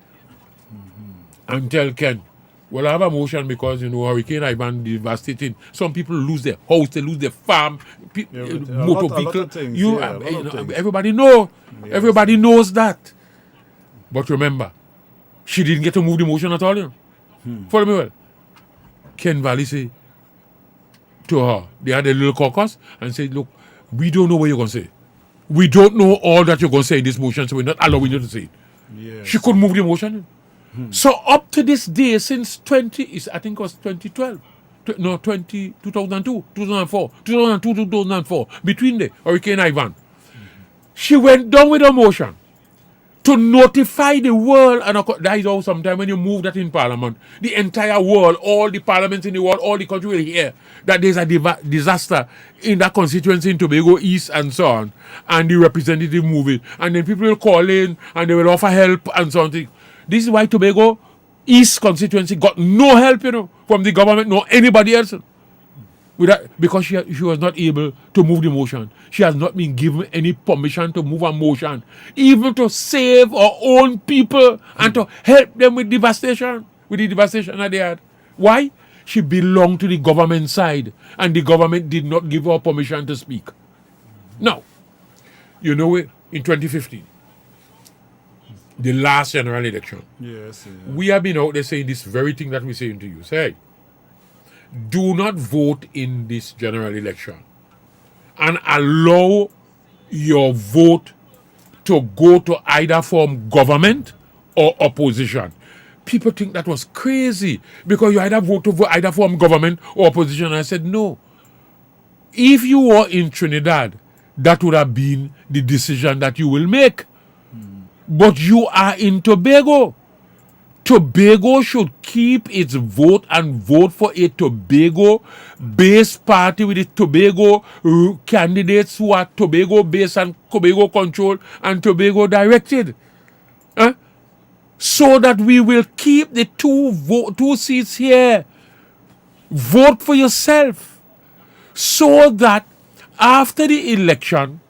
Speaker 3: and tell Ken, well, I have a motion because, Hurricane Ivan devastating. Some people lose their house, they lose their farm, motor vehicle. Everybody know. Yes. Everybody knows that. But remember, she didn't get to move the motion at all. Follow me well. Ken Valley say to her, they had a little caucus and said, look, we don't know what you're going to say. We don't know all that you're going to say in this motion, so we're not allowing you to say it. Yes. She couldn't move the motion. So up to this day, since 2012, 2004, between the Hurricane Ivan, she went down with a motion to notify the world, and that is how sometimes when you move that in Parliament, the entire world, all the parliaments in the world, all the country will hear that there's a disaster in that constituency in Tobago East and so on, and the representative move it, and then people will call in and they will offer help and something. This is why Tobago East constituency got no help, from the government, nor anybody else. Because she was not able to move the motion. She has not been given any permission to move a motion, even to save our own people and to help them with the devastation that they had. Why? She belonged to the government side, and the government did not give her permission to speak. Now, you know it, in 2015, the last general election,
Speaker 2: Yes.
Speaker 3: we have been out there saying this very thing that we're saying to you. Say, do not vote in this general election and allow your vote to go to either form government or opposition. People think that was crazy because you either vote to either form government or opposition. And I said, no. If you were in Trinidad, that would have been the decision that you will make. But you are in Tobago. Tobago should keep its vote and vote for a Tobago-based party with the Tobago candidates who are Tobago-based and Tobago controlled and Tobago directed. So that we will keep the two seats here. Vote for yourself. So that after the election,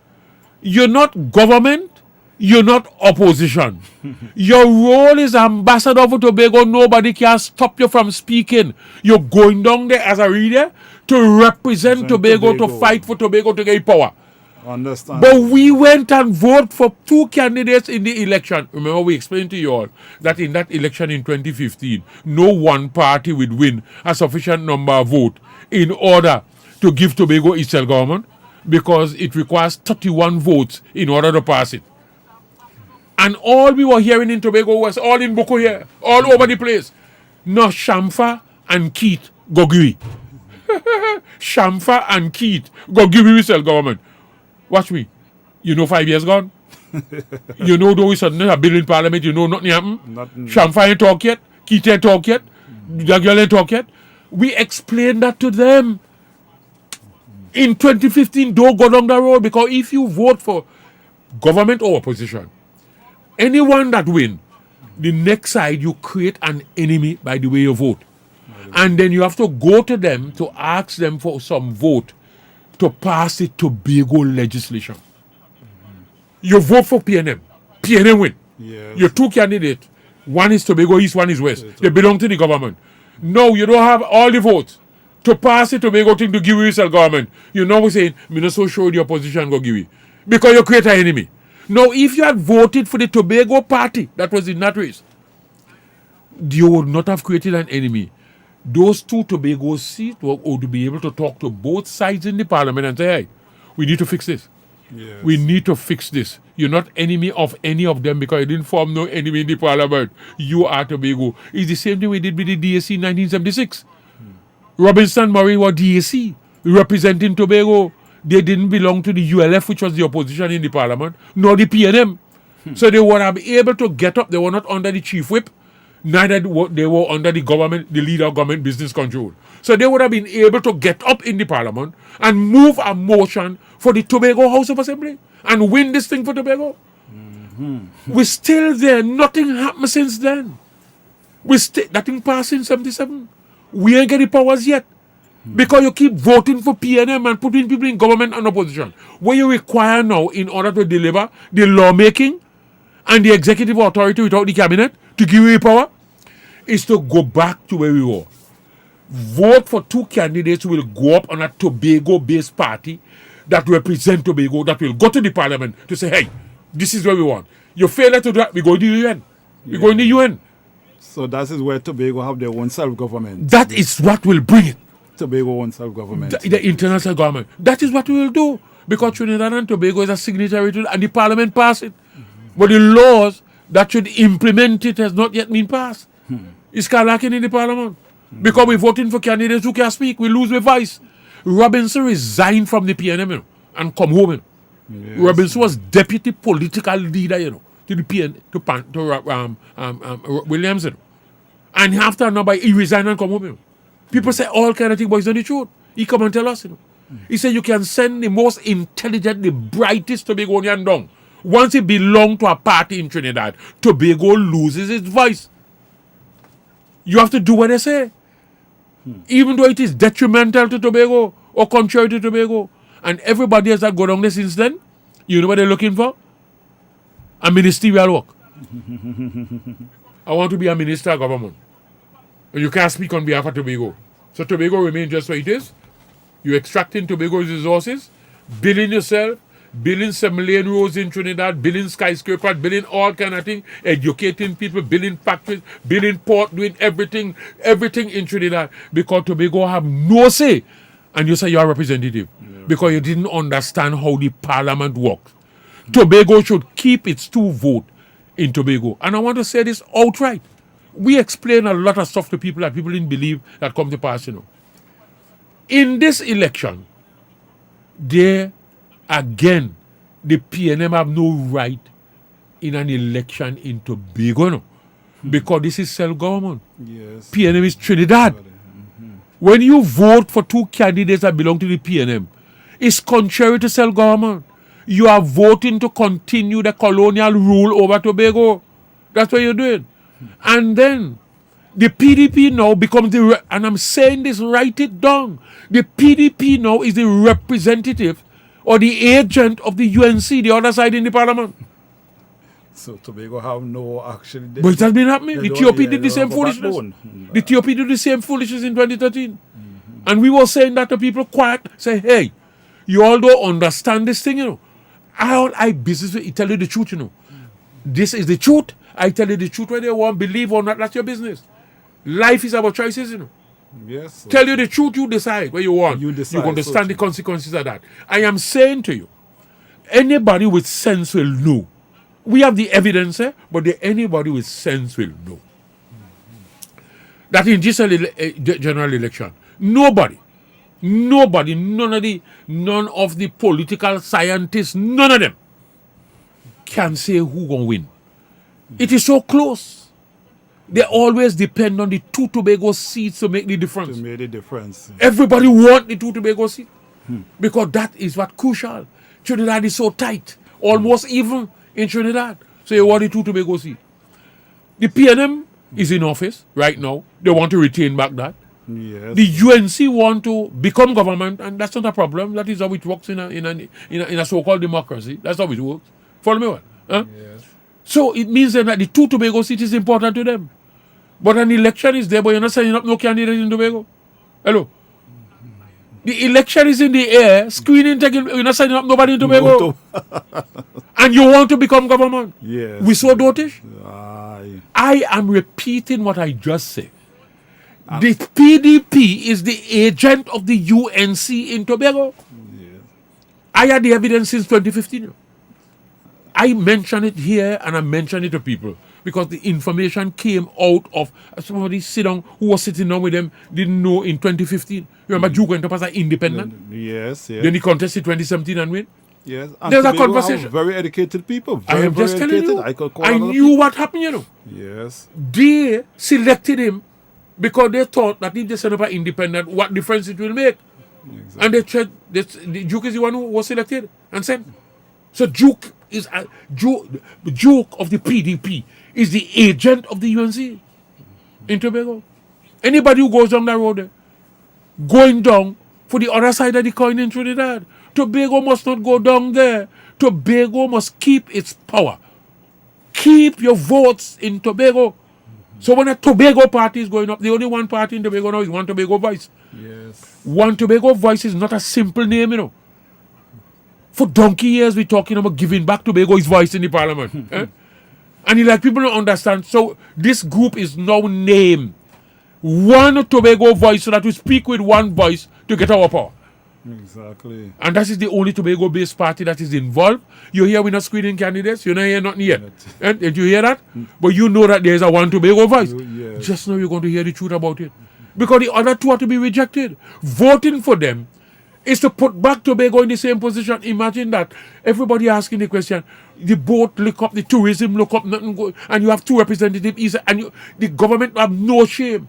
Speaker 3: you're not government, you're not opposition. Your role is ambassador for Tobago. Nobody can stop you from speaking. You're going down there as a reader to represent Tobago, to fight for Tobago to get power.
Speaker 2: Understand.
Speaker 3: But we went and voted for two candidates in the election. Remember, we explained to you all that in that election in 2015, no one party would win a sufficient number of votes in order to give Tobago its self-government, because it requires 31 votes in order to pass it. And all we were hearing in Tobago was all in Boko here, all over the place. No, Shamfa and Keith go give. Shamfa and Keith go give you self-government. Watch me. You know 5 years gone? You know though we suddenly a bill in parliament, you know nothing happened?
Speaker 2: Nothing.
Speaker 3: Shamfa ain't talk yet, Keith ain't talk yet, the girl ain't talk yet. We explained that to them. In 2015, don't go down the road, because if you vote for government or opposition, anyone that win, the next side you create an enemy by the way you vote. And then you have to go to them to ask them for some vote to pass the Tobago legislation. You vote for PNM. PNM win.
Speaker 2: Yes.
Speaker 3: Your two candidates, one is Tobago East, one is West. They belong to the government. No, you don't have all the votes to pass the Tobago thing to give you self-government. You know we're saying, I'm not so sure the opposition go give you. Because you create an enemy. Now, if you had voted for the Tobago party that was in that race, you would not have created an enemy. Those two Tobago seats would be able to talk to both sides in the parliament and say, hey, we need to fix this.
Speaker 2: Yes.
Speaker 3: We need to fix this. You're not enemy of any of them because you didn't form no enemy in the parliament. You are Tobago. It's the same thing we did with the DAC in 1976. Robinson Murray was DAC representing Tobago. They didn't belong to the ULF, which was the opposition in the parliament, nor the PNM. So they were able to get up. They were not under the chief whip. Neither they were under the government, the leader of government business control. So they would have been able to get up in the parliament and move a motion for the Tobago House of Assembly and win this thing for Tobago. We're still there. Nothing happened since then. That thing passed in 77. We ain't getting powers yet. Because you keep voting for PNM and putting people in government and opposition. What you require now in order to deliver the lawmaking and the executive authority without the cabinet to give you power is to go back to where we were. Vote for two candidates who will go up on a Tobago-based party that represent Tobago, that will go to the parliament to say, hey, this is what we want. You fail to do that, we go to the UN. We go in the UN.
Speaker 2: So that is where Tobago have their own self-government.
Speaker 3: That is what will bring it.
Speaker 2: Tobago own self-government.
Speaker 3: The internal self-government. That is what we will do. Because Trinidad and Tobago is a signatory to it and the parliament passed it. But the laws that should implement it has not yet been passed. It's lacking in the parliament. Because we're voting for candidates who can speak. We lose with voice. Robinson resigned from the PNM and come home.
Speaker 2: Yes.
Speaker 3: Robinson was deputy political leader, to the PN, to Williams. And after a number, he resigned and come home. People say all kind of things, but it's not the truth. He come and tell us. He said you can send the most intelligent, the brightest Tobagonian down. Once it belongs to a party in Trinidad, Tobago loses its voice. You have to do what they say. Even though it is detrimental to Tobago or contrary to Tobago. And everybody else that go down there since then, you know what they're looking for? A ministerial work. I want to be a minister of government. And you can't speak on behalf of Tobago. So Tobago remains just where it is. You extracting Tobago's resources, building yourself, building 7 lane roads in Trinidad, building skyscrapers, building all kind of things, educating people, building factories, building port, doing everything in Trinidad. Because Tobago have no say. And you say you're a representative. Because you didn't understand how the parliament works. Tobago should keep its 2 votes in Tobago. And I want to say this outright. We explain a lot of stuff to people that people didn't believe that come to pass, In this election, there again, the PNM have no right in an election in Tobago, because this is self-government.
Speaker 2: Yes.
Speaker 3: PNM is Trinidad. When you vote for 2 candidates that belong to the PNM, it's contrary to self-government. You are voting to continue the colonial rule over Tobago. That's what you're doing. And then the PDP now becomes and I'm saying this, write it down. The PDP now is the representative or the agent of the UNC, the other side in the parliament.
Speaker 2: So Tobago have no actually.
Speaker 3: But it has been happening. The TOP did the same foolishness. The TOP did the same foolishness in 2013. And we were saying that to people quiet, say, hey, you all don't understand this thing, I business with you, tell you the truth, This is the truth. I tell you the truth, whether you want to believe or not, that's your business. Life is about choices,
Speaker 2: Yes.
Speaker 3: Tell you the truth, you decide what you want.
Speaker 2: You decide,
Speaker 3: you understand the consequences of that. I am saying to you, anybody with sense will know. We have the evidence, but anybody with sense will know. That in this general election, nobody, none of the political scientists, none of them can say who gonna win. It is so close. They always depend on the 2 Tobago seats to make the difference.
Speaker 2: To make the difference.
Speaker 3: Everybody want the 2 Tobago seats because that is what crucial. Trinidad is so tight, almost even in Trinidad. So you want the 2 Tobago seats. The PNM is in office right now. They want to retain back that.
Speaker 2: Yes.
Speaker 3: The UNC want to become government, and that's not a problem. That is how it works in a so-called democracy. That's how it works. Follow me, what? Huh?
Speaker 2: Yes.
Speaker 3: So it means that the 2 Tobago seats is important to them. But an election is there, but you're not setting up no candidate in Tobago. Hello? The election is in the air, screening, taking, you're not setting up nobody in Tobago. And you want to become government.
Speaker 2: Yes.
Speaker 3: We so dotish?
Speaker 2: Aye.
Speaker 3: I am repeating what I just said. The PDP is the agent of the UNC in Tobago.
Speaker 2: Yes.
Speaker 3: I had the evidence since 2015. I mention it here and I mention it to people because the information came out of somebody who was sitting down with them, didn't know in 2015. Remember, Duke went up as an independent?
Speaker 2: Yes, yes.
Speaker 3: Then he contested 2017 and win.
Speaker 2: Yes. And
Speaker 3: There's a
Speaker 2: Tobago
Speaker 3: conversation.
Speaker 2: have very educated people.
Speaker 3: I
Speaker 2: Very,
Speaker 3: am just
Speaker 2: very
Speaker 3: telling
Speaker 2: educated.
Speaker 3: you. I knew what happened,
Speaker 2: Yes.
Speaker 3: They selected him because they thought that if they set up an independent, what difference it will make.
Speaker 2: Exactly.
Speaker 3: And they tried, the Duke is the one who was selected and sent. So Duke is Duke of the PDP is the agent of the UNC in Tobago. Anybody who goes down that road, going down for the other side of the coin in Trinidad, Tobago must not go down there. Tobago must keep its power. Keep your votes in Tobago. So when a Tobago party is going up, the only one party in Tobago now is One Tobago Voice.
Speaker 2: Yes.
Speaker 3: One Tobago Voice is not a simple name, For donkey years, we're talking about giving back Tobago's voice in the parliament. And people don't understand. So this group is now named One Tobago Voice so that we speak with one voice to get our power.
Speaker 2: Exactly.
Speaker 3: And that is the only Tobago-based party that is involved. You hear we're not screening candidates. You're not hear nothing yet. Did you hear that? But you know that there's a One Tobago Voice.
Speaker 2: Yes.
Speaker 3: Just now you're going to hear the truth about it. Because the other 2 are to be rejected. Voting for them is to put back Tobago in the same position. Imagine that. Everybody asking the question. The boat look up, the tourism look up, nothing go, and you have 2 representatives, and the government have no shame.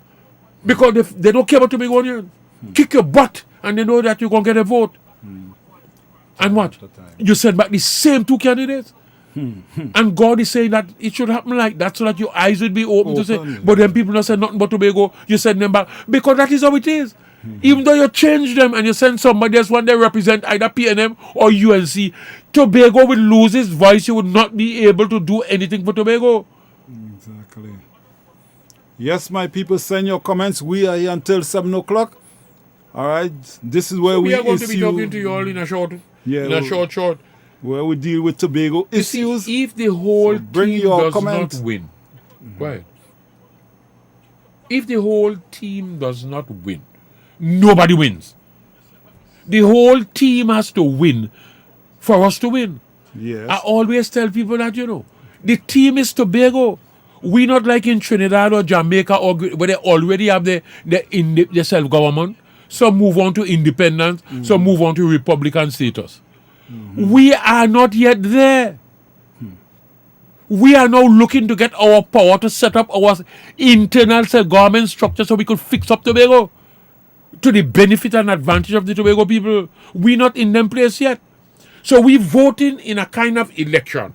Speaker 3: Because they don't care about Tobagonian. Kick your butt, and they know that you're going to get a vote. And what? You send back the same 2 candidates. And God is saying that it should happen like that so that your eyes would be open to say,
Speaker 2: Open,
Speaker 3: but then people don't say nothing but Tobago, you send them back. Because that is how it is. Even though you change them and you send somebody else when they represent either PNM or UNC, Tobago will lose its voice. You would not be able to do anything for Tobago.
Speaker 2: Exactly. Yes, my people, send your comments. We are here until 7 o'clock. All right. This is where
Speaker 3: We are going to
Speaker 2: issue,
Speaker 3: be talking to you all in a short, short.
Speaker 2: where we deal with Tobago
Speaker 3: You see,
Speaker 2: issues.
Speaker 3: if the whole
Speaker 2: bring
Speaker 3: team
Speaker 2: your
Speaker 3: does
Speaker 2: comments.
Speaker 3: not win, right? If the whole team does not win, nobody wins. The whole team has to win for us to win.
Speaker 2: Yes.
Speaker 3: I always tell people that, the team is Tobago. We not like in Trinidad or Jamaica or where they already have the self-government. Some move on to independence. Some move on to Republican status. We are not yet there. We are now looking to get our power to set up our internal self-government structure so we could fix up Tobago to the benefit and advantage of the Tobago people. We're not in them place yet. So we're voting in a kind of election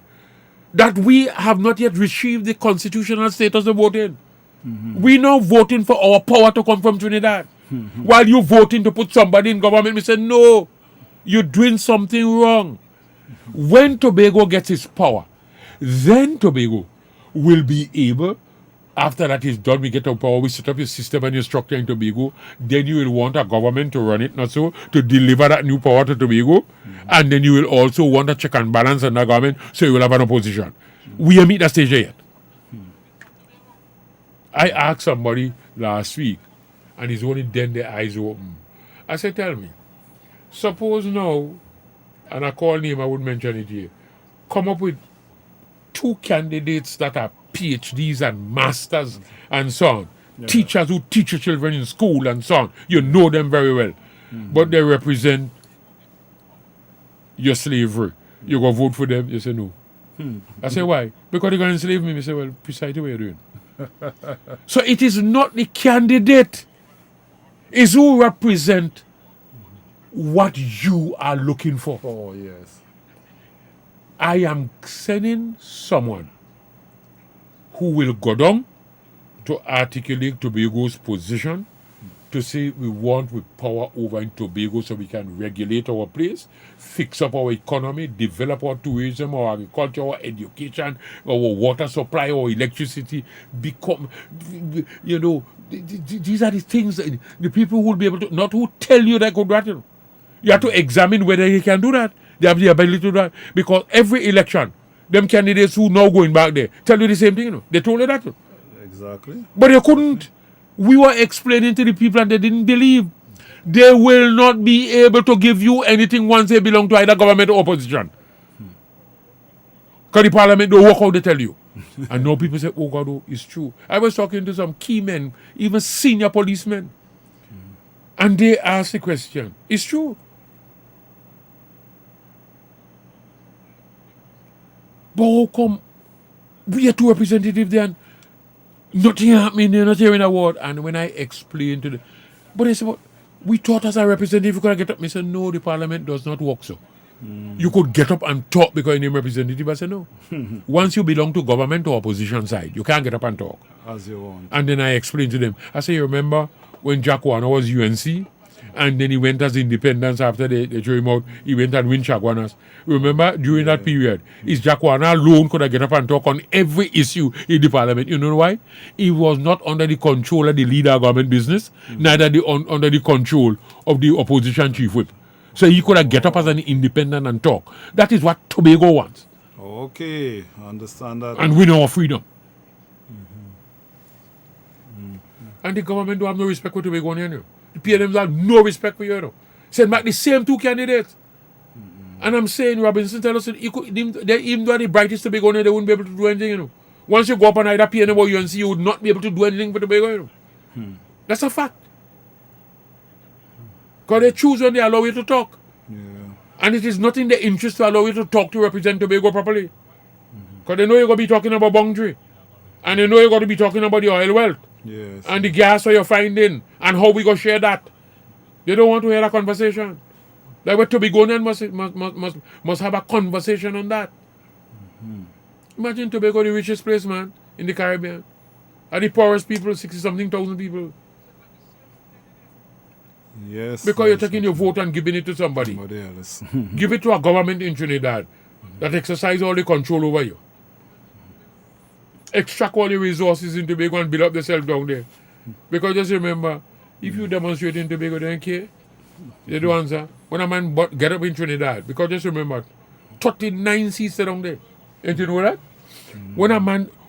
Speaker 3: that we have not yet received the constitutional status of voting. We're now voting for our power to come from Trinidad. While you're voting to put somebody in government, we say, no, you're doing something wrong. When Tobago gets its power, then Tobago will be able, after that is done, we get our power, we set up your system and your structure in Tobago, then you will want a government to run it, not so, to deliver that new power to Tobago, and then you will also want a check and balance on the government, so you will have an opposition. We haven't meet that stage yet. I asked somebody last week, and he's only then their eyes open. I said, tell me, suppose now, and I call name, I wouldn't mention it here, come up with 2 candidates that are PhDs and masters and so on. Teachers who teach your children in school and so on. You know them very well. But they represent your slavery. You go vote for them, you say no. I say, why? Because they're going to enslave me. I say, well, precisely what you're doing. So it is not the candidate. It's who represent what you are looking for.
Speaker 2: Oh, yes.
Speaker 3: I am sending someone who will go down to articulate Tobago's position, to say we want with power over in Tobago so we can regulate our place, fix up our economy, develop our tourism, our agriculture, our education, our water supply, our electricity, become, these are the things that the people who will be able to, not who tell you they could do that. You have to examine whether they can do that. They have the ability to do that. Because every election, them candidates who now going back there tell you the same thing. They told you that.
Speaker 2: Exactly.
Speaker 3: But they couldn't. We were explaining to the people and they didn't believe. They will not be able to give you anything once they belong to either government or opposition. Because the parliament don't work how they tell you. And now people say, oh God, it's true. I was talking to some key men, even senior policemen. And they asked the question, it's true. But how come we are 2 representatives there and nothing happening, they're not hearing a word? And when I explained to them, but they said, well, we thought as a representative you could get up. I said, no, the parliament does not work so. You could get up and talk because you're a representative. I said, no. Once you belong to government or opposition side, you can't get up and talk.
Speaker 2: As you want.
Speaker 3: And then I explained to them, I said, you remember when Jack Warner was UNC? And then he went as independence after they threw him out. He went and win Chagwanas. Remember, during that period, is Jack Warner alone could have get up and talk on every issue in the parliament. You know why? He was not under the control of the leader of government business, neither under the control of the opposition chief whip. So he could have get up as an independent and talk. That is what Tobago wants.
Speaker 2: Okay, I understand that.
Speaker 3: And win our freedom. And the government don't have no respect for Tobago here. The PNMs have no respect for you. Send back the same 2 candidates. And I'm saying, Robinson tell us that they even though the brightest Tobago, they wouldn't be able to do anything. Once you go up on either PNM or UNC, you would not be able to do anything for Tobago. That's a fact. Because they choose when they allow you to talk.
Speaker 2: Yeah.
Speaker 3: And it is not in their interest to allow you to talk to represent Tobago properly. Because they know you're going to be talking about boundary. And they know you're going to be talking about the oil wealth.
Speaker 2: Yes.
Speaker 3: And the gas where you're finding. And how we going to share that. They don't want to hear that conversation. Like what Tobagonian must have a conversation on that. Imagine Tobago, the richest place, man, in the Caribbean. And the poorest people, 60-something thousand people.
Speaker 2: Yes.
Speaker 3: Because you're taking your vote and giving it to somebody.
Speaker 2: Somebody else.
Speaker 3: Give it to a government in Trinidad that exercise all the control over you. Extract all the resources in Tobago and build up themselves down there. Because just remember, if you demonstrate in Tobago, they don't care. They don't answer. When a man get up in Trinidad, because just remember, 39 seats are down there. Ain't you know that?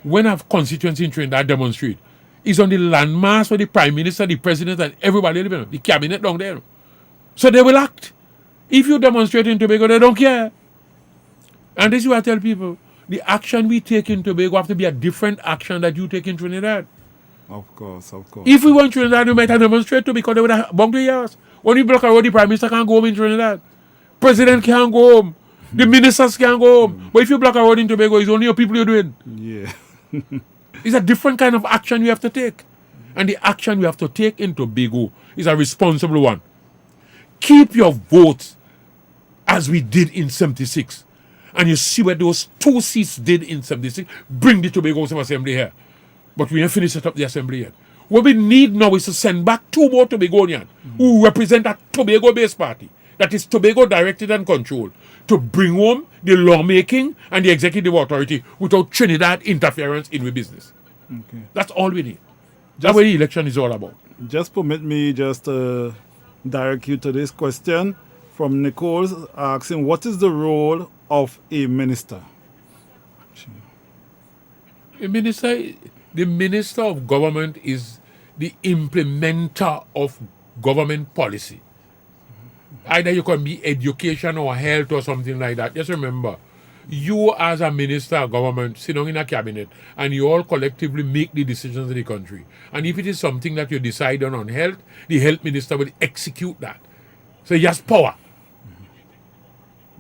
Speaker 3: When a constituency in Trinidad demonstrate, it's on the landmass for the Prime Minister, the President, and everybody living on the cabinet down there. So they will act. If you demonstrate in Tobago, they don't care. And this is what I tell people. The action we take in Tobago have to be a different action that you take in Trinidad.
Speaker 2: Of course.
Speaker 3: If we want Trinidad, we might have demonstrate too because they would have bumped the years. When you block a road, the Prime Minister can't go home in Trinidad. President can't go home. The ministers can't go home. But if you block a road in Tobago, it's only your people you're doing.
Speaker 2: Yeah.
Speaker 3: It's a different kind of action you have to take. And the action you have to take in Tobago is a responsible one. Keep your votes as we did in 76. And you see what those 2 seats did in 76. Bring the Tobago Assembly here. But we ain't finished set up the assembly yet. What we need now is to send back 2 more Tobagonians who represent a Tobago-based party that is Tobago directed and controlled to bring home the lawmaking and the executive authority without Trinidad interference in the business.
Speaker 2: Okay.
Speaker 3: That's all we need. That's what the election is all about.
Speaker 2: Just permit me just direct you to this question from Nicole asking, what is the role of a minister?
Speaker 3: The minister of government is the implementer of government policy. Either you can be education or health or something like that. Just remember, you as a minister of government sit down in a cabinet and you all collectively make the decisions of the country. And if it is something that you decide on health, the health minister will execute that. So he has power.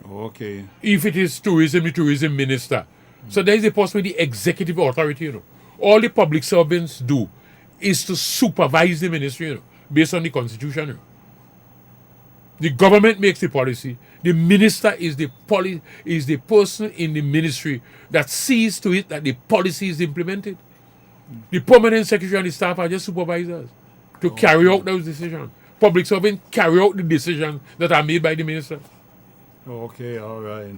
Speaker 2: Okay.
Speaker 3: If it is tourism, the tourism minister. So there is a possibility the executive authority, All the public servants do is to supervise the ministry, based on the constitution. The government makes the policy. The minister is the person in the ministry that sees to it that the policy is implemented. The permanent secretary and the staff are just supervisors to carry out those decisions. Public servants carry out the decisions that are made by the minister.
Speaker 2: Okay, all right.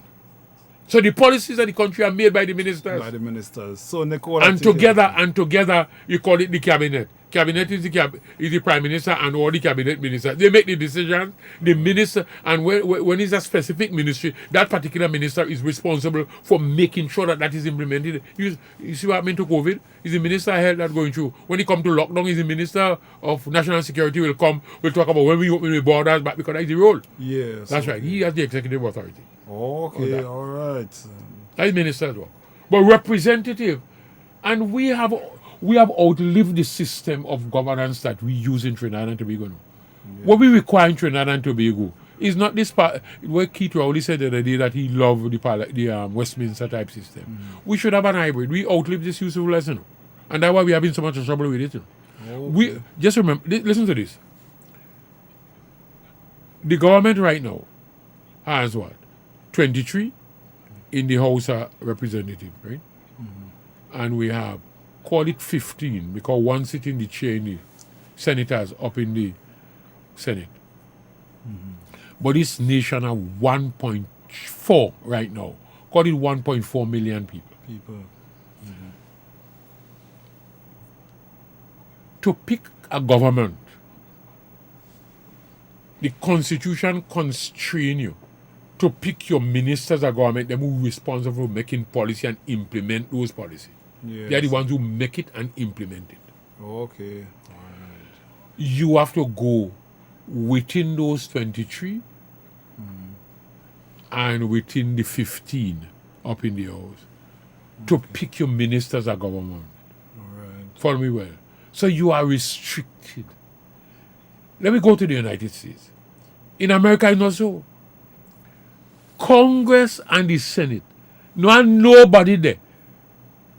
Speaker 3: So the policies of the country are made by the ministers.
Speaker 2: By the ministers. So Nicole,
Speaker 3: And together you call it the cabinet. Cabinet is the prime minister and all the cabinet ministers. They make the decisions. The minister, and when it's a specific ministry, that particular minister is responsible for making sure that is implemented. You see what happened to COVID? Is the minister of health that going through. When it comes to lockdown, is the minister of national security will come. We'll talk about when we open the borders back because that's the role.
Speaker 2: Yes.
Speaker 3: That's right. He has the executive authority.
Speaker 2: Okay, all right.
Speaker 3: That's minister as well. But representative, and we have outlived the system of governance that we use in Trinidad and Tobago now. Yeah. What we require in Trinidad and Tobago is not this part where Keith Rowley said the other day that he loved the Westminster type system. We should have an hybrid. We outlived this useful lesson. And that's why we're having so much trouble with it.
Speaker 2: Okay.
Speaker 3: We just remember, listen to this. The government right now has what? 23 in the House of Representatives, right? And we have, call it 15, because one sit in the chair in the senators up in the Senate. But this nation have 1.4 right now. Call it 1.4 million people. To pick a government, the Constitution constrain you to pick your ministers of government, them who are responsible for making policy and implement those policies.
Speaker 2: Yes.
Speaker 3: They are the ones who make it and implement it.
Speaker 2: Okay. All right.
Speaker 3: You have to go within those 23 and within the 15 up in the house to pick your ministers of government.
Speaker 2: All right.
Speaker 3: Follow me well. So you are restricted. Let me go to the United States. In America, it's not so. Congress and the Senate, nobody there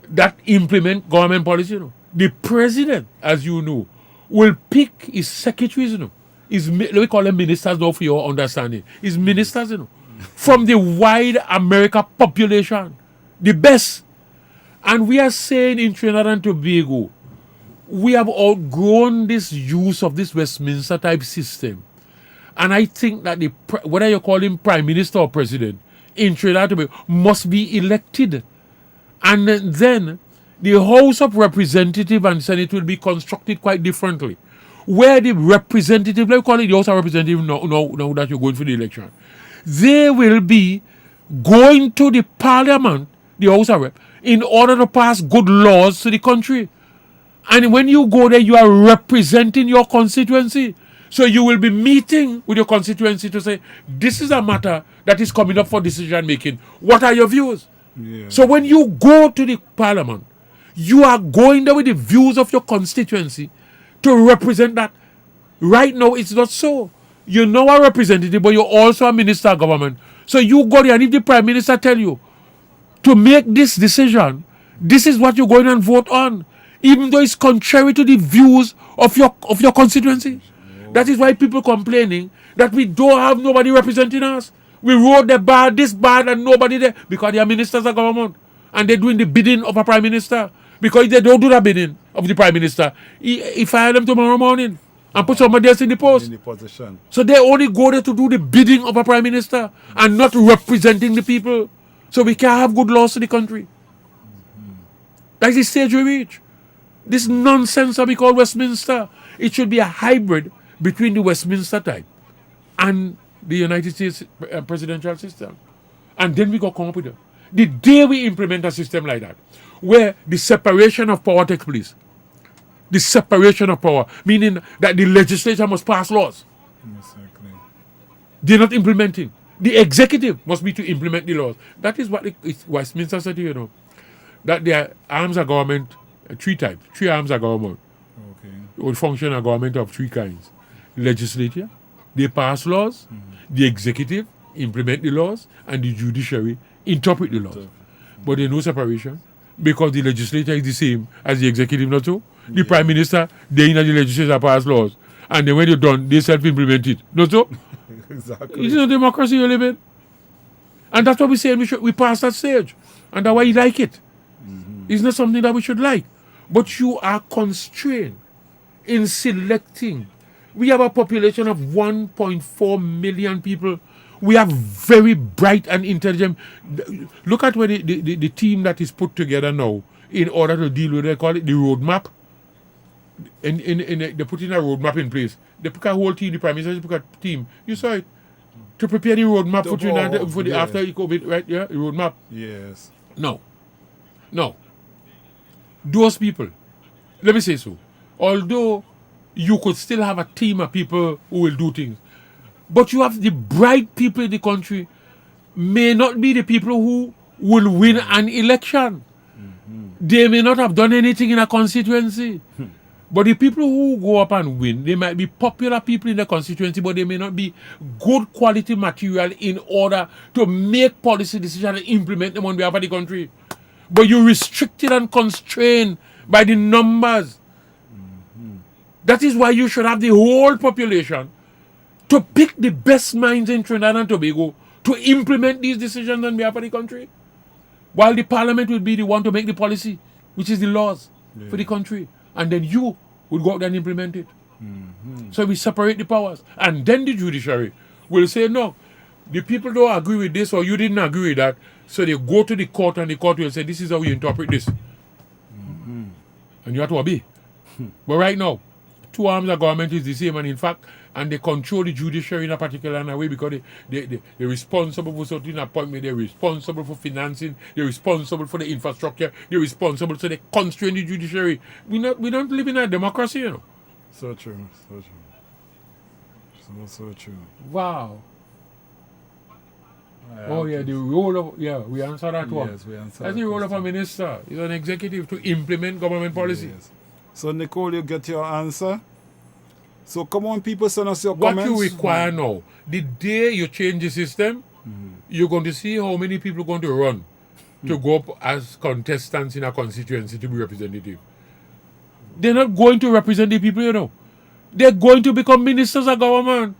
Speaker 3: that implement government policy. The president, as you know, will pick his secretaries. Let me call them ministers now for your understanding. His ministers, from the wide America population. the best. And we are saying in Trinidad and Tobago, we have outgrown this use of this Westminster type system. And I think that whether you call him Prime Minister or President in Trinidad and Tobago must be elected. And then the House of Representatives and Senate will be constructed quite differently. Where the representative, let's call it the House of Representatives now that you're going for the election, they will be going to the Parliament, the House of Rep, in order to pass good laws to the country. And when you go there, you are representing your constituency. So you will be meeting with your constituency to say, this is a matter that is coming up for decision making. What are your views?
Speaker 2: Yeah.
Speaker 3: So when you go to the Parliament, you are going there with the views of your constituency to represent that. Right now, it's not so. You're now a representative, but you're also a minister of government. So you go there, and if the Prime Minister tell you to make this decision, this is what you're going and vote on, even though it's contrary to the views of your constituency. That is why people complaining that we don't have nobody representing us. We wrote the bad, this bad, and nobody there because they are ministers of government and they're doing the bidding of a prime minister. Because if they don't do the bidding of the prime minister, he fire them tomorrow morning and put somebody else in the post.
Speaker 2: In the position.
Speaker 3: So they only go there to do the bidding of a prime minister and not representing the people. So we can't have good laws to the country. That's the stage we reach. This nonsense that we call Westminster, it should be a hybrid between the Westminster type and the United States presidential system. And then we go come up with it. The day we implement a system like that, where the separation of power takes place, the separation of power, meaning that the legislature must pass laws.
Speaker 2: Exactly.
Speaker 3: They're not implementing. The executive must be to implement the laws. That is what Westminster said, that their arms of government, three types, three arms of government.
Speaker 2: Okay.
Speaker 3: Will function a government of three kinds. Legislature, they pass laws, the executive implement the laws, and the judiciary interpret the laws. But there's no separation because the legislature is the same as the executive, not so. The prime minister, they in the legislature pass laws, and then when they're done, they self-implement it, not so.
Speaker 2: Exactly.
Speaker 3: It's not democracy you live in. And that's what we say we pass that stage. And that's why you like it. It's not something that we should like. But you are constrained in selecting. We have a population of 1.4 million people. We are very bright and intelligent. Look at where the team that is put together now in order to deal with, they call it the roadmap. They put in a roadmap in place. They put a whole team, the Prime Minister put a team. You saw it. To prepare the roadmap for the after COVID, right? Yeah, the roadmap.
Speaker 2: Yes.
Speaker 3: No. Those people, let me say so, although you could still have a team of people who will do things, but you have the bright people in the country may not be the people who will win an election. They may not have done anything in a constituency. But the people who go up and win, they might be popular people in the constituency, but they may not be good quality material in order to make policy decisions and implement them on behalf of the country. But you're restricted and constrained by the numbers. That is why you should have the whole population to pick the best minds in Trinidad and Tobago to implement these decisions on behalf of the country. While the parliament will be the one to make the policy, which is the laws for the country. And then you would go out and implement it. So we separate the powers. And then the judiciary will say, no, the people don't agree with this or you didn't agree with that. So they go to the court and the court will say, this is how you interpret this. And you have to obey. But right now, two arms of government is the same, and in fact, and they control the judiciary in a particular way because they're responsible for certain appointment, they're responsible for financing, they're responsible for the infrastructure, they're responsible, so they constrain the judiciary. We don't live in a democracy,
Speaker 2: So true. So true.
Speaker 3: Wow. The role of, we answer that one.
Speaker 2: Yes, we answer
Speaker 3: That's
Speaker 2: that
Speaker 3: the role of a
Speaker 2: question.
Speaker 3: minister. He's an executive to implement government policy.
Speaker 2: Yes. So Nicole, you get your answer. So come on, people, send us your
Speaker 3: What
Speaker 2: comments.
Speaker 3: you require now, the day you change the system, you're going to see how many people are going to run to go up as contestants in a constituency to be representative. They're not going to represent the people, They're going to become ministers of government.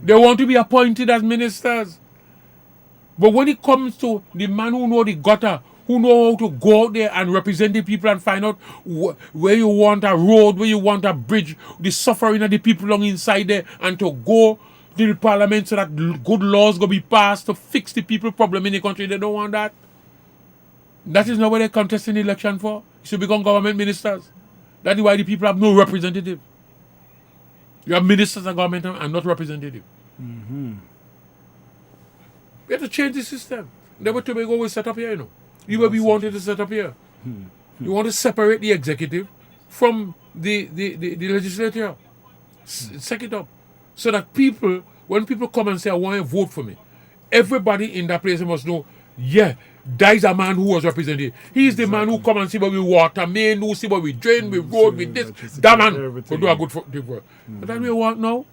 Speaker 3: They want to be appointed as ministers. But when it comes to the man who know the gutter, who know how to go out there and represent the people and find out where you want a road, where you want a bridge, the suffering of the people along inside there, and to go to the parliament so that good laws going to be passed to fix the people problem in the country, they don't want that. That is not what they're contesting the election for. You should become government ministers. That is why the people have no representative. You have ministers of government and not representative.
Speaker 2: Mm-hmm.
Speaker 3: We have to change the system. That's what Tobago will set up here, you know. You what we wanted to set up here. You want to separate the executive from the legislature. Set it up. So that people, when people come and say, I want to vote for me, everybody in that place must know, yeah, that is a man who was represented. He is the man who come and see what we water, main, who see what we drain, we road, with this. That man will do a good work. But that we want now.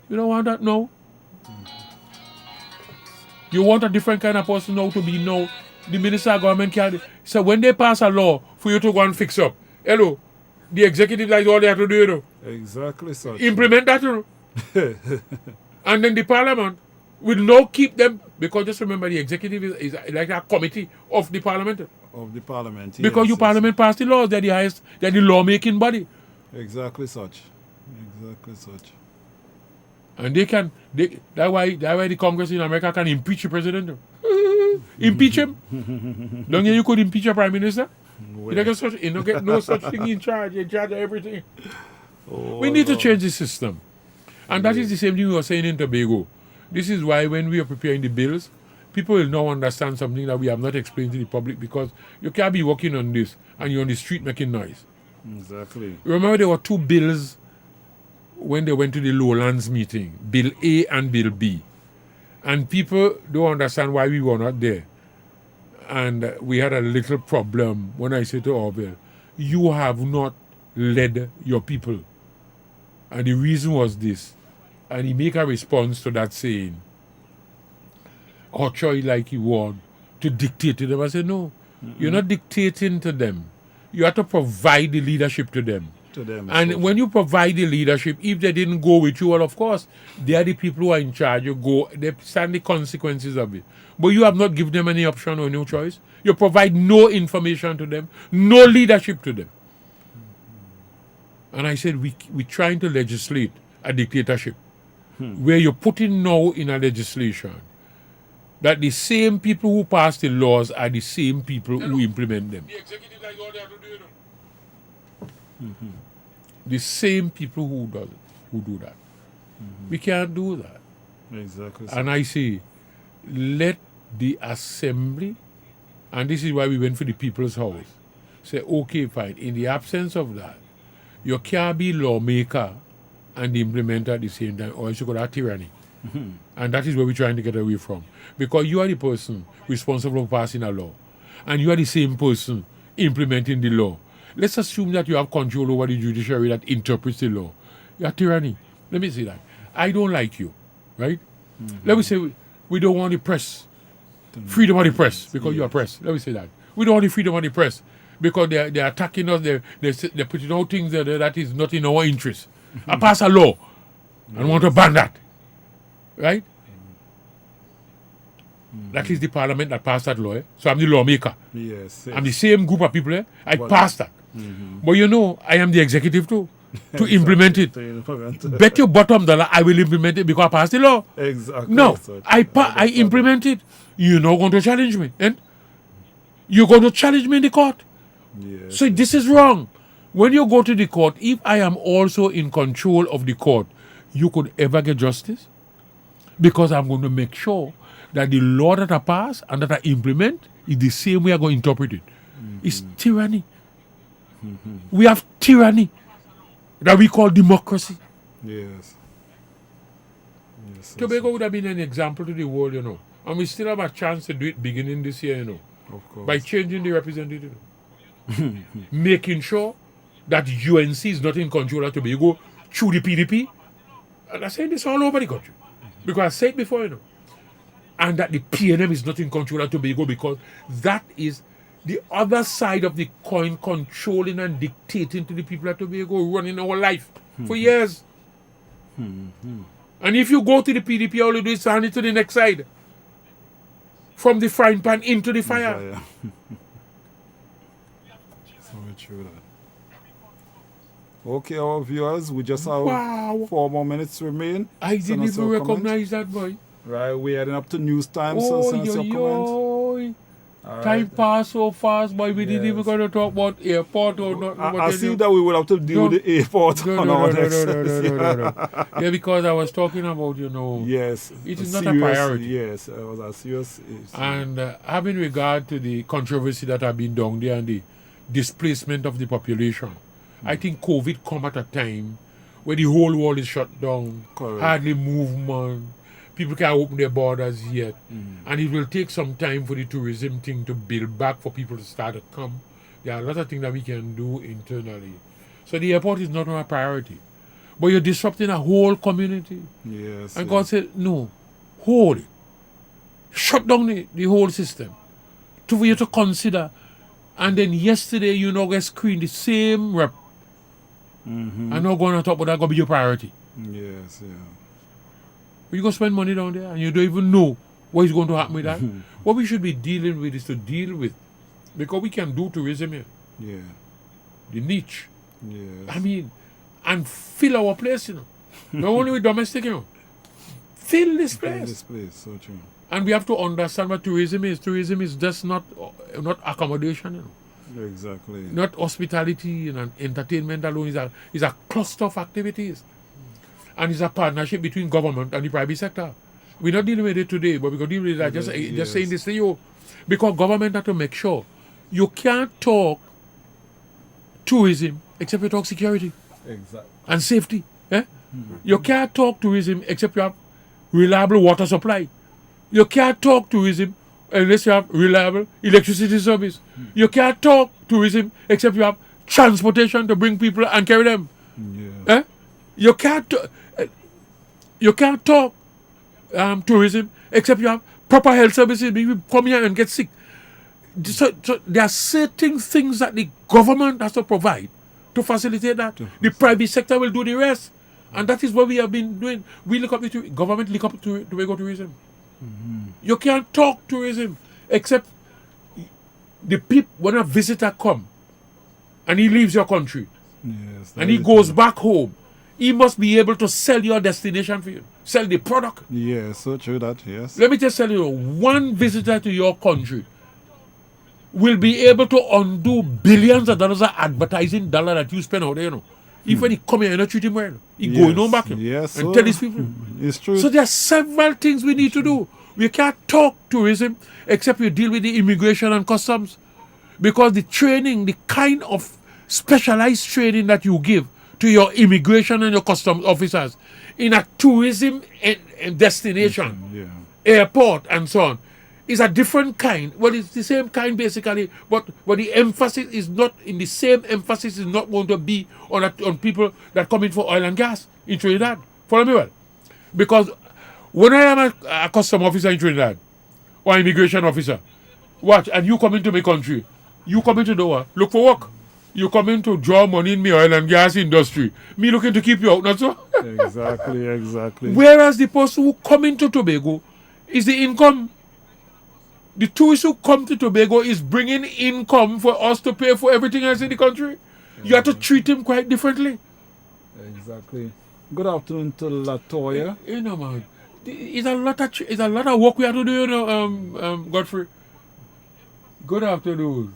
Speaker 3: You don't want that now. You want a different kind of person now to be now. The minister of government can. So when they pass a law for you to go and fix up, hello, the executive is all they have to do, you know.
Speaker 2: Exactly so.
Speaker 3: Implement that, you know. And then the parliament will now keep them, because just remember the executive is like a committee of the parliament.
Speaker 2: Of the parliament,
Speaker 3: because your parliament pass the laws, they're the highest, they're the lawmaking body.
Speaker 2: Exactly such. Exactly such.
Speaker 3: And that's why the Congress in America can impeach the president. Impeach him. Don't you could impeach a prime minister? You don't get no such thing in charge of everything.
Speaker 2: Oh,
Speaker 3: we need to change the system. And that is the same thing we were saying in Tobago. This is why when we are preparing the bills, people will now understand something that we have not explained to the public, because you can't be working on this and you're on the street making noise.
Speaker 2: Exactly.
Speaker 3: Remember there were two bills when they went to the Lowlands meeting, Bill A and Bill B. And people don't understand why we were not there. And we had a little problem when I said to Orville, you have not led your people. And the reason was this. And he make a response to that saying, or try like he want to dictate to them. I said, no, you're not dictating to them. You have to provide the leadership to them. And when you provide the leadership, if they didn't go with you, well, of course, they are the people who are in charge. You go, they stand the consequences of it. But you have not given them any option or no choice. You provide no information to them, no leadership to them. And I said, we're trying to legislate a dictatorship where you're putting now in a legislation that the same people who pass the laws are the same people who implement them. The executive like all they have to do, you know. The same people who do that. We can't do that.
Speaker 2: Exactly.
Speaker 3: And I say, let the assembly, and this is why we went for the people's house, say, okay, fine. In the absence of that, you can't be lawmaker and the implementer at the same time, or else you could have tyranny. And that is where we're trying to get away from. Because you are the person responsible for passing a law, and you are the same person implementing the law. Let's assume that you have control over the judiciary that interprets the law. You are tyranny. Let me say that. I don't like you, right? Let me say we don't want the press, freedom of the press, because you are press. Let me say that. We don't want the freedom of the press because they're attacking us. They're putting out things that is not in our interest. I pass a law and want to ban that, right? That is the parliament that passed that law. Eh? So I'm the lawmaker.
Speaker 2: Yes.
Speaker 3: I'm the same group of people. Eh? I passed that. But you know, I am the executive too. To implement it. Bet your bottom dollar I will implement it because I passed the law.
Speaker 2: Exactly.
Speaker 3: No, I implement it. You're not going to challenge me. And you're going to challenge me in the court.
Speaker 2: Yes.
Speaker 3: So this is wrong. When you go to the court, if I am also in control of the court, you could ever get justice. Because I'm going to make sure that the law that I pass and that I implement is the same way I'm going to interpret it. It's tyranny. We have tyranny that we call democracy.
Speaker 2: Yes. Yes.
Speaker 3: Tobago would have been an example to the world, you know. And we still have a chance to do it beginning this year, you know.
Speaker 2: Of course.
Speaker 3: By changing the representative. Making sure that UNC is not in control of Tobago through the PDP. And I say this all over the country. Because I said before, you know. And that the PNM is not in control of Tobago because that is the other side of the coin, controlling and dictating to the people at Tobago, running our life for years. And if you go to the PDP, all you do is hand it to the next side. from the frying pan into the fire.
Speaker 2: Fire. So true that. Okay, our viewers, we just have
Speaker 3: Wow.
Speaker 2: 4 more minutes remain.
Speaker 3: I
Speaker 2: Send
Speaker 3: didn't
Speaker 2: us
Speaker 3: even
Speaker 2: your comment.
Speaker 3: recognize that boy.
Speaker 2: Right, we're heading up to news time, so
Speaker 3: Oh,
Speaker 2: send us your comment.
Speaker 3: yo.
Speaker 2: All
Speaker 3: Time
Speaker 2: right.
Speaker 3: passed so fast, boy. We didn't even
Speaker 2: Yes.
Speaker 3: going to talk about airport or not.
Speaker 2: I see that we will have to deal with the airport on our next
Speaker 3: No. Yeah, because I was talking about,
Speaker 2: Yes.
Speaker 3: It
Speaker 2: a
Speaker 3: is not a
Speaker 2: serious-
Speaker 3: priority.
Speaker 2: Yes, it was a serious issue.
Speaker 3: And having regard to the controversy that have been down there and the displacement of the population, I think COVID come at a time where the whole world is shut down,
Speaker 2: Correct.
Speaker 3: hardly movement, people can't open their borders yet, and it will take some time for the tourism thing to build back for people to start to come. There are a lot of things that we can do internally. So the airport is not our priority. But you're disrupting a whole community.
Speaker 2: Yes.
Speaker 3: And
Speaker 2: yes.
Speaker 3: God said, no, hold it. Shut down the whole system. For you to consider. And then yesterday, you know, get screened the same rep.
Speaker 2: Mhm.
Speaker 3: And not going on top of that, going to be your priority.
Speaker 2: Yes, yeah.
Speaker 3: But you go spend money down there and you don't even know what is going to happen with that. What we should be dealing with is to deal with. Because we can do tourism here.
Speaker 2: Yeah.
Speaker 3: The niche.
Speaker 2: Yes.
Speaker 3: I mean, and fill our place, Not only with domestic, Fill this place.
Speaker 2: This place, so true.
Speaker 3: And we have to understand what tourism is. Tourism is just not accommodation,
Speaker 2: Exactly.
Speaker 3: not hospitality and entertainment alone. It's a cluster of activities. And it's a partnership between government and the private sector. We're not dealing with it today, but we're going to deal with it. Just saying this to you. Because government have to make sure you can't talk tourism except you talk security
Speaker 2: Exactly.
Speaker 3: and safety. You can't talk tourism except you have reliable water supply. You can't talk tourism unless you have reliable electricity service. You can't talk tourism except you have transportation to bring people and carry them.
Speaker 2: Yeah.
Speaker 3: You can't talk tourism except you have proper health services. People come here and get sick. So there are certain things that the government has to provide to facilitate that. The private sector will do the rest. And that is what we have been doing. We look up to government, look up to Tobago tourism. You can't talk tourism except the people, when a visitor come and he leaves your country
Speaker 2: Yes.
Speaker 3: and he goes back home, he must be able to sell your destination for you, sell the product.
Speaker 2: Yes, so true that, yes.
Speaker 3: Let me just tell you, one visitor to your country will be able to undo billions of dollars of advertising dollar that you spend out there, If when he come here, you not treat him well. He going home back
Speaker 2: Yes,
Speaker 3: and
Speaker 2: so
Speaker 3: tell his people.
Speaker 2: It's true.
Speaker 3: So there are several things we need to do. We can't talk tourism except you deal with the immigration and customs. Because the training, the kind of specialized training that you give to your immigration and your customs officers in a tourism destination, airport and so on, is a different kind. Well, it's the same kind basically, but the emphasis is not, in the same emphasis is not going to be on people that come in for oil and gas in Trinidad. Follow me well? Because when I am a custom officer in Trinidad, or immigration officer, watch, and you come into my country, you come into the world, look for work. You come in to draw money in my oil and gas industry. Me looking to keep you out, not so?
Speaker 2: Exactly.
Speaker 3: Whereas the person who come into Tobago is the income. The tourists who come to Tobago is bringing income for us to pay for everything else in the country. You have to treat him quite differently.
Speaker 2: Exactly. Good afternoon to Latoya.
Speaker 3: Man. It's a lot of work we have to do, Godfrey. Good afternoon.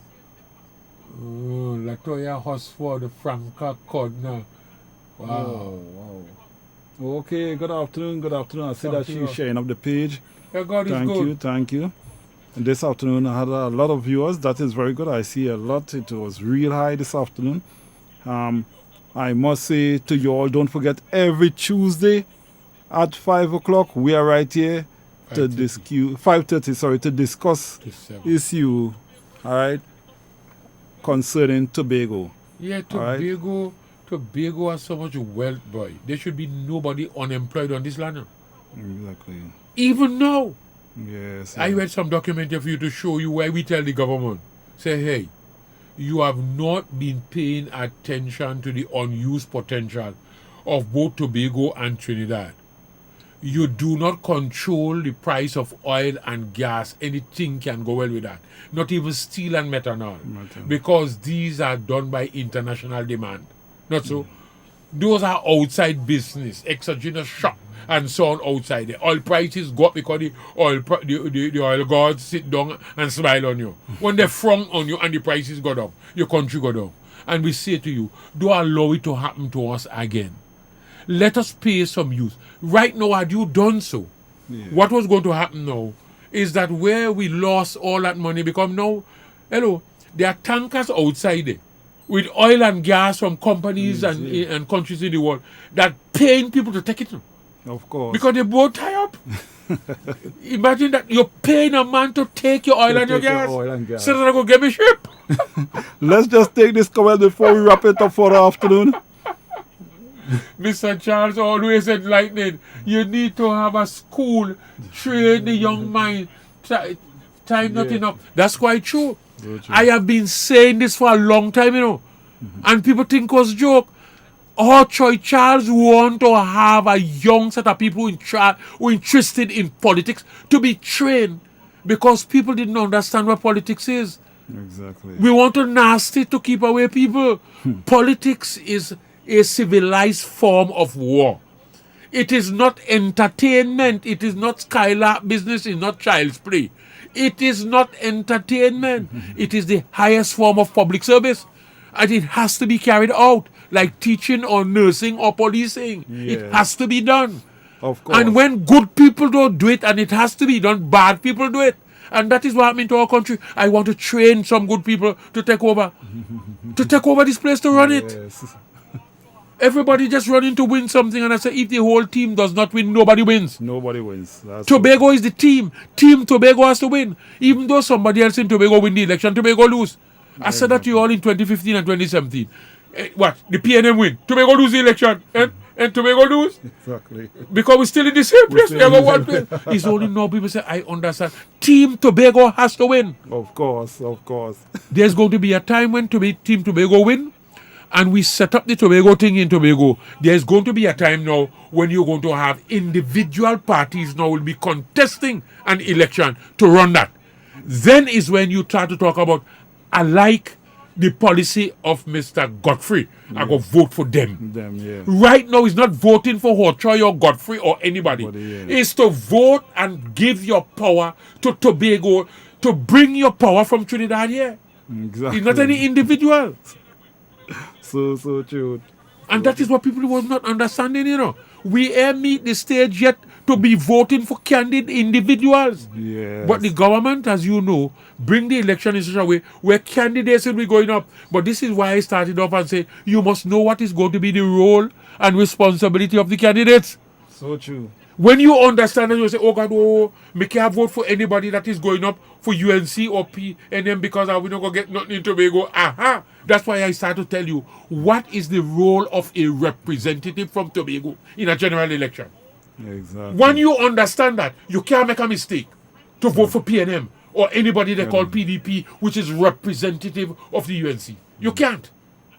Speaker 3: Latoya Hosford, Franca Codner. Wow.
Speaker 2: Okay, good afternoon. I see that she's sharing up the page.
Speaker 3: Yeah, God is good.
Speaker 2: Thank you. And this afternoon I had a lot of viewers. That is very good. I see a lot. It was real high this afternoon. I must say to you all, don't forget every Tuesday at 5 o'clock we are right here to 5:30, to discuss issue, all right, concerning Tobago.
Speaker 3: Yeah, Tobago has so much wealth, boy. There should be nobody unemployed on this land.
Speaker 2: Exactly.
Speaker 3: Even now.
Speaker 2: Yes.
Speaker 3: I read some documentary for you to show you where we tell the government, say, hey, you have not been paying attention to the unused potential of both Tobago and Trinidad. you do not control the price of oil and gas, anything can go well with that. Not even steel and methanol. Because these are done by international demand. Not so? Those are outside business, exogenous shock and so on outside. The oil prices go up because the oil gods sit down and smile on you. When they frown on you and the prices go down, your country go down. And we say to you, don't allow it to happen to us again. Let us pay some use. Right now, had you done so, what was going to happen now is that where we lost all that money, because now, hello, there are tankers outside there with oil and gas from companies and countries in the world that paying people to take it now.
Speaker 2: Of course.
Speaker 3: Because they both tie up. Imagine that you're paying a man to take your oil, and your gas. So that I go get me ship.
Speaker 2: Let's just take this comment before we wrap it up for the afternoon.
Speaker 3: Mr. Charles always enlightening. You need to have a school, train the young mind. Time not enough. That's quite true. I have been saying this for a long time, you know. And people think it was a joke. Our Charles want to have a young set of people who are interested in politics to be trained, because people didn't understand what politics is.
Speaker 2: Exactly.
Speaker 3: We want to nasty to keep away people. Politics is a civilized form of war. It is not entertainment. It is not skylark business. It's not child's play. It is not entertainment. It is the highest form of public service. And it has to be carried out like teaching or nursing or policing. It has to be done.
Speaker 2: Of course.
Speaker 3: And when good people don't do it and it has to be done, bad people do it. And that is what happened to our country. I want to train some good people to take over. To take over this place, to run it. Everybody just running to win something, and I say, if the whole team does not win, nobody wins.
Speaker 2: Nobody wins. That's
Speaker 3: Tobago is the team. Team Tobago has to win. Even though somebody else in Tobago win the election, Tobago lose. I said that to you all in 2015 and 2017. What? The PNM win. Tobago lose the election. And Tobago lose?
Speaker 2: Exactly.
Speaker 3: Because we're still in the same place. We ever one place. It's only now people say, I understand. Team Tobago has to win.
Speaker 2: Of course, of course.
Speaker 3: There's going to be a time when Team Tobago win, and we set up the Tobago thing in Tobago. There's going to be a time now when you're going to have individual parties now will be contesting an election to run that. Then is when you try to talk about, I like the policy of Mr. Godfrey. I go vote for them. Right now, it's not voting for Hochoy or Godfrey or anybody. It's to vote and give your power to Tobago, to bring your power from Trinidad here.
Speaker 2: Exactly.
Speaker 3: It's not any individual.
Speaker 2: So true.
Speaker 3: And that is what people was not understanding, you know. We ain't meet the stage yet to be voting for candidate individuals.
Speaker 2: Yes.
Speaker 3: But the government, as you know, bring the election in such a way where candidates will be going up. But this is why I started off and say, you must know what is going to be the role and responsibility of the candidates.
Speaker 2: So true.
Speaker 3: When you understand and you say, oh God, me can't vote for anybody that is going up for UNC or PNM because I will not go get nothing in Tobago. Aha! That's why I start to tell you, what is the role of a representative from Tobago in a general election?
Speaker 2: Exactly.
Speaker 3: When you understand that, you can't make a mistake to vote for PNM or anybody they call PDP, which is representative of the UNC. You can't.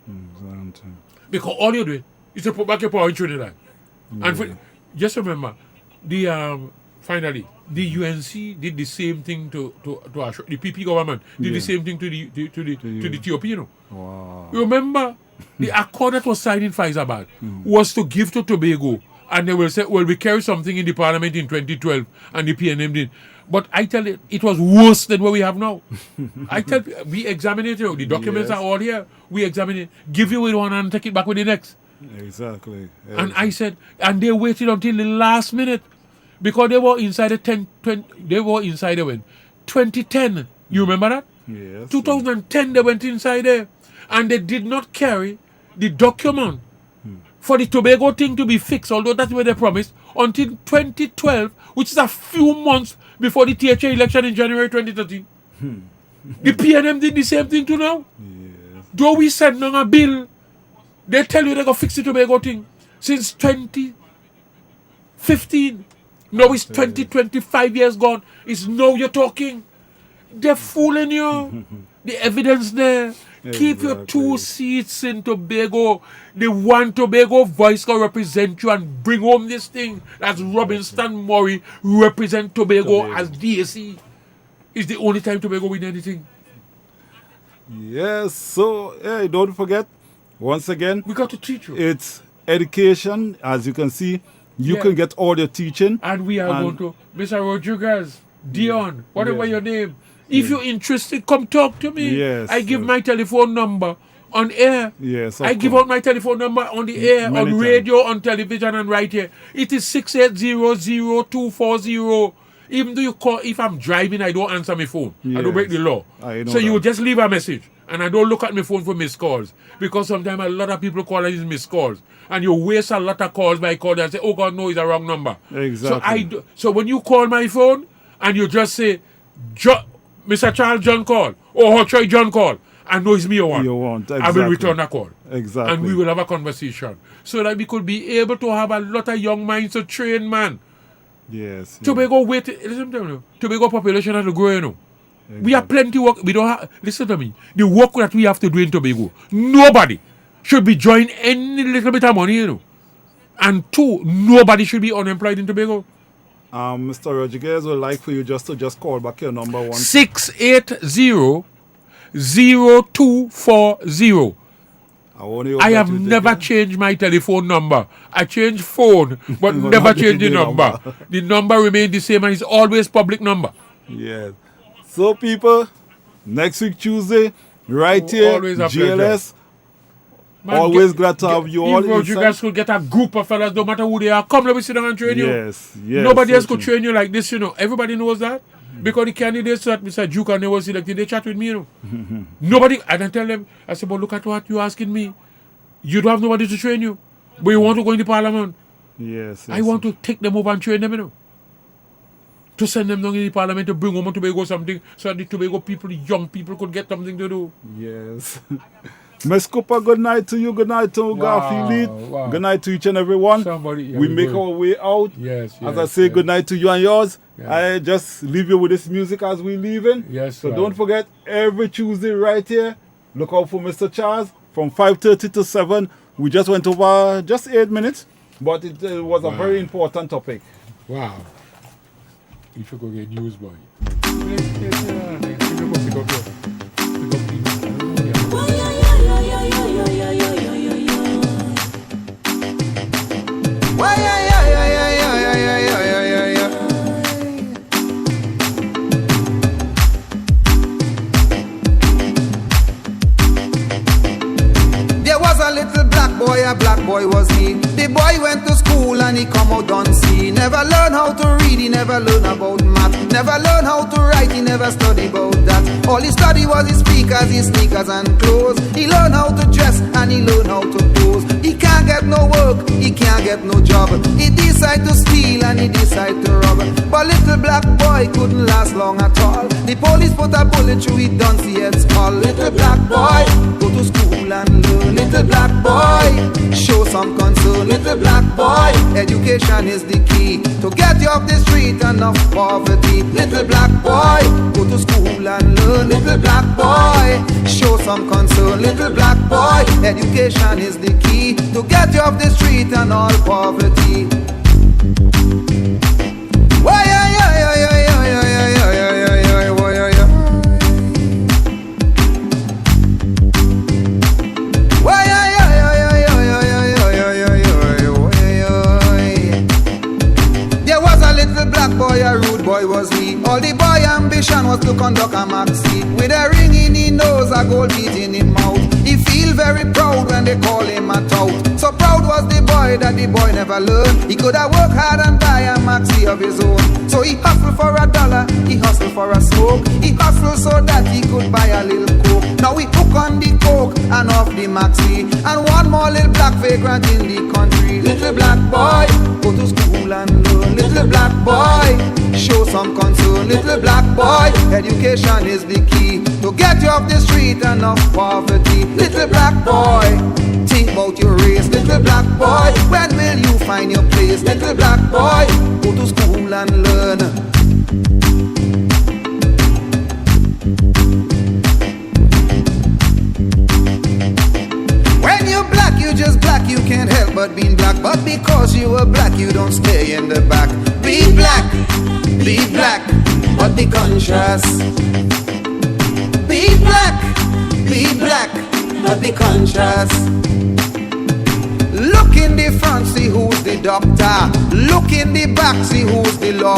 Speaker 2: Exactly.
Speaker 3: Because all you do is to put back your power in Trinidad. And just remember, finally, the UNC did the same thing to the PP government did the same thing to the TOP, you know.
Speaker 2: Wow.
Speaker 3: Remember, the accord that was signed in Faizabad was to give to Tobago, and they will say, well, we carried something in the parliament in 2012, and the PNM did. But I tell you, it was worse than what we have now. I tell you, we examine it, you know, the documents are all here. We examine it, give you with one and take it back with the next.
Speaker 2: Exactly.
Speaker 3: And I said, and they waited until the last minute because they were inside they were inside when 2010. You remember that?
Speaker 2: Yes.
Speaker 3: 2010 they went inside there, and they did not carry the document for the Tobago thing to be fixed, although that's what they promised, until 2012, which is a few months before the THA election in January 2013. The PNM did the same thing to now.
Speaker 2: Yes.
Speaker 3: Though we sent on a bill, they tell you they're going to fix the Tobago thing since 2015. Now it's 25 years gone. It's now you're talking. They're fooling you. The evidence there. Keep your two
Speaker 2: Exactly.
Speaker 3: seats in Tobago. The one Tobago voice can represent you and bring home this thing. That's Robinson Murray represent Tobago
Speaker 2: Tobago.
Speaker 3: as DAC. It's the only time Tobago win anything.
Speaker 2: Yes, so hey, don't forget, once again,
Speaker 3: We got to teach you.
Speaker 2: it's education. As you can see, you
Speaker 3: Yeah.
Speaker 2: can get all your teaching.
Speaker 3: And we are
Speaker 2: And-
Speaker 3: going to, Mr. Rodriguez, Dion, whatever
Speaker 2: Yes.
Speaker 3: your name. If you're interested, come talk to me.
Speaker 2: Yes,
Speaker 3: I give
Speaker 2: yes.
Speaker 3: my telephone number on air.
Speaker 2: Yes, of
Speaker 3: I give
Speaker 2: course.
Speaker 3: out my telephone number on the air,
Speaker 2: Many
Speaker 3: on
Speaker 2: times.
Speaker 3: radio, on television, and right here. It is 6800240. Even though you call, if I'm driving, I don't answer my phone. I don't break the
Speaker 2: Yes.
Speaker 3: law.
Speaker 2: I know
Speaker 3: So you
Speaker 2: that.
Speaker 3: just leave a message. And I don't look at my phone for missed calls. Because sometimes a lot of people call these missed calls. And you waste a lot of calls by calling and say, oh God, no, it's a wrong number.
Speaker 2: Exactly.
Speaker 3: So when you call my phone and you just say, Mr. Charles John call or Hot Troy John call, I know it's me you want.
Speaker 2: You want,
Speaker 3: I will
Speaker 2: exactly.
Speaker 3: return the call.
Speaker 2: Exactly.
Speaker 3: And we will have a conversation. So that we could be able to have a lot of young minds to train, man.
Speaker 2: Yes.
Speaker 3: Tobago listen to me. Tobago population has to grow, you know. We have plenty work. We don't have, listen to me. The work that we have to do in Tobago, nobody should be drawing any little bit of money, you know. And two, nobody should be unemployed in Tobago.
Speaker 2: Mr. Rodriguez would like for you just to call back your number once.
Speaker 3: 680-0240. I have never changed my telephone number. I changed phone, but never changed the number. The number remained the same and it's always public number.
Speaker 2: Yes. So people, next week Tuesday, right here,
Speaker 3: Always a
Speaker 2: GLS.
Speaker 3: Man,
Speaker 2: Always glad to have you all
Speaker 3: If you
Speaker 2: inside.
Speaker 3: guys could get a group of fellas, no matter who they are, come let me sit down and train you.
Speaker 2: Yes, yes.
Speaker 3: Nobody
Speaker 2: so
Speaker 3: else could
Speaker 2: true.
Speaker 3: train you like this, you know. Everybody knows that. Because the candidates that Mr. Duke and they were selected, they chat with me, you know. Nobody, and I tell them, I said, but look at what you're asking me. You don't have nobody to train you. But you want to go in the parliament.
Speaker 2: Yes,
Speaker 3: I want to take them over and train them, you know. To send them down in the parliament to bring home on Tobago something so that the Tobago people, the young people could get something to do.
Speaker 2: Yes. Miss Cooper, good night to you. Good night to Godfrey Lead.
Speaker 3: wow.
Speaker 2: Good night to each and every one.
Speaker 3: Somebody, yeah,
Speaker 2: we
Speaker 3: we
Speaker 2: make
Speaker 3: will.
Speaker 2: our way out.
Speaker 3: Yes,
Speaker 2: As
Speaker 3: yes,
Speaker 2: I say,
Speaker 3: yes.
Speaker 2: good night to you and yours.
Speaker 3: Yeah.
Speaker 2: I just leave you with this music as we leaving.
Speaker 3: Yes,
Speaker 2: So
Speaker 3: sir.
Speaker 2: don't forget, every Tuesday right here, look out for Mr. Charles from 5:30 to 7. We just went over just 8 minutes, but it was a
Speaker 3: Wow.
Speaker 2: very important topic.
Speaker 3: Wow. You should go get news boy.
Speaker 1: Why, yeah, yeah, yeah, yeah, yeah, yeah, yeah, yeah, yeah, yeah. There was a little black boy was he. The boy went to school and he come out unseen. Never learned how to read, he never learned about math. Never learned how to write, he never studied about that. All he studied was his speakers, his sneakers and clothes. He learned how to dress and he learned how to pose. He can't get no work, he can't get no job. He decide to steal and he decide to rob. But little black boy couldn't last long at all. The police put a bullet through his dunce head skull. Little black boy, go to school and learn. Little black boy, show some concern. Little black boy, education is the key to get you off the street and off poverty. Little black boy, go to school and learn. Little black boy, show some concern. Little black boy, education is the key to get you off the street and all poverty. Why, yeah, yeah, yeah, yeah, yeah, yeah, yeah, yeah, yeah, yeah, why, yeah, yeah. Why, yeah, yeah, yeah, yeah, yeah, yeah, yeah, yeah, yeah, yeah, why, yeah. There was a little black boy, a rude boy was he. All the boy ambition was to conduct a maxi. With a ring in his nose, a gold bead in his mouth. He feel very proud when they call him a tout. So proud was the boy that the boy never learned. He could have worked hard and buy a maxi of his own. So he hustled for $1, he hustled for a smoke. He hustled so that he could buy a little coke. Now he hook on the coke and off the maxi. And one more little black vagrant in the country. Little black boy, go to school and learn. Little black boy, show some concern. Little black boy, education is the key to get you off the street and off poverty. Little black boy, think about your race. Little black boy, when will you find your place? Little black boy, go to school and learn. but being black. But because you are black, you don't stay in the back. Be black, but be conscious. Be black, but be conscious. Look in the front, see who's the doctor. Look in the back, see who's the lawyer.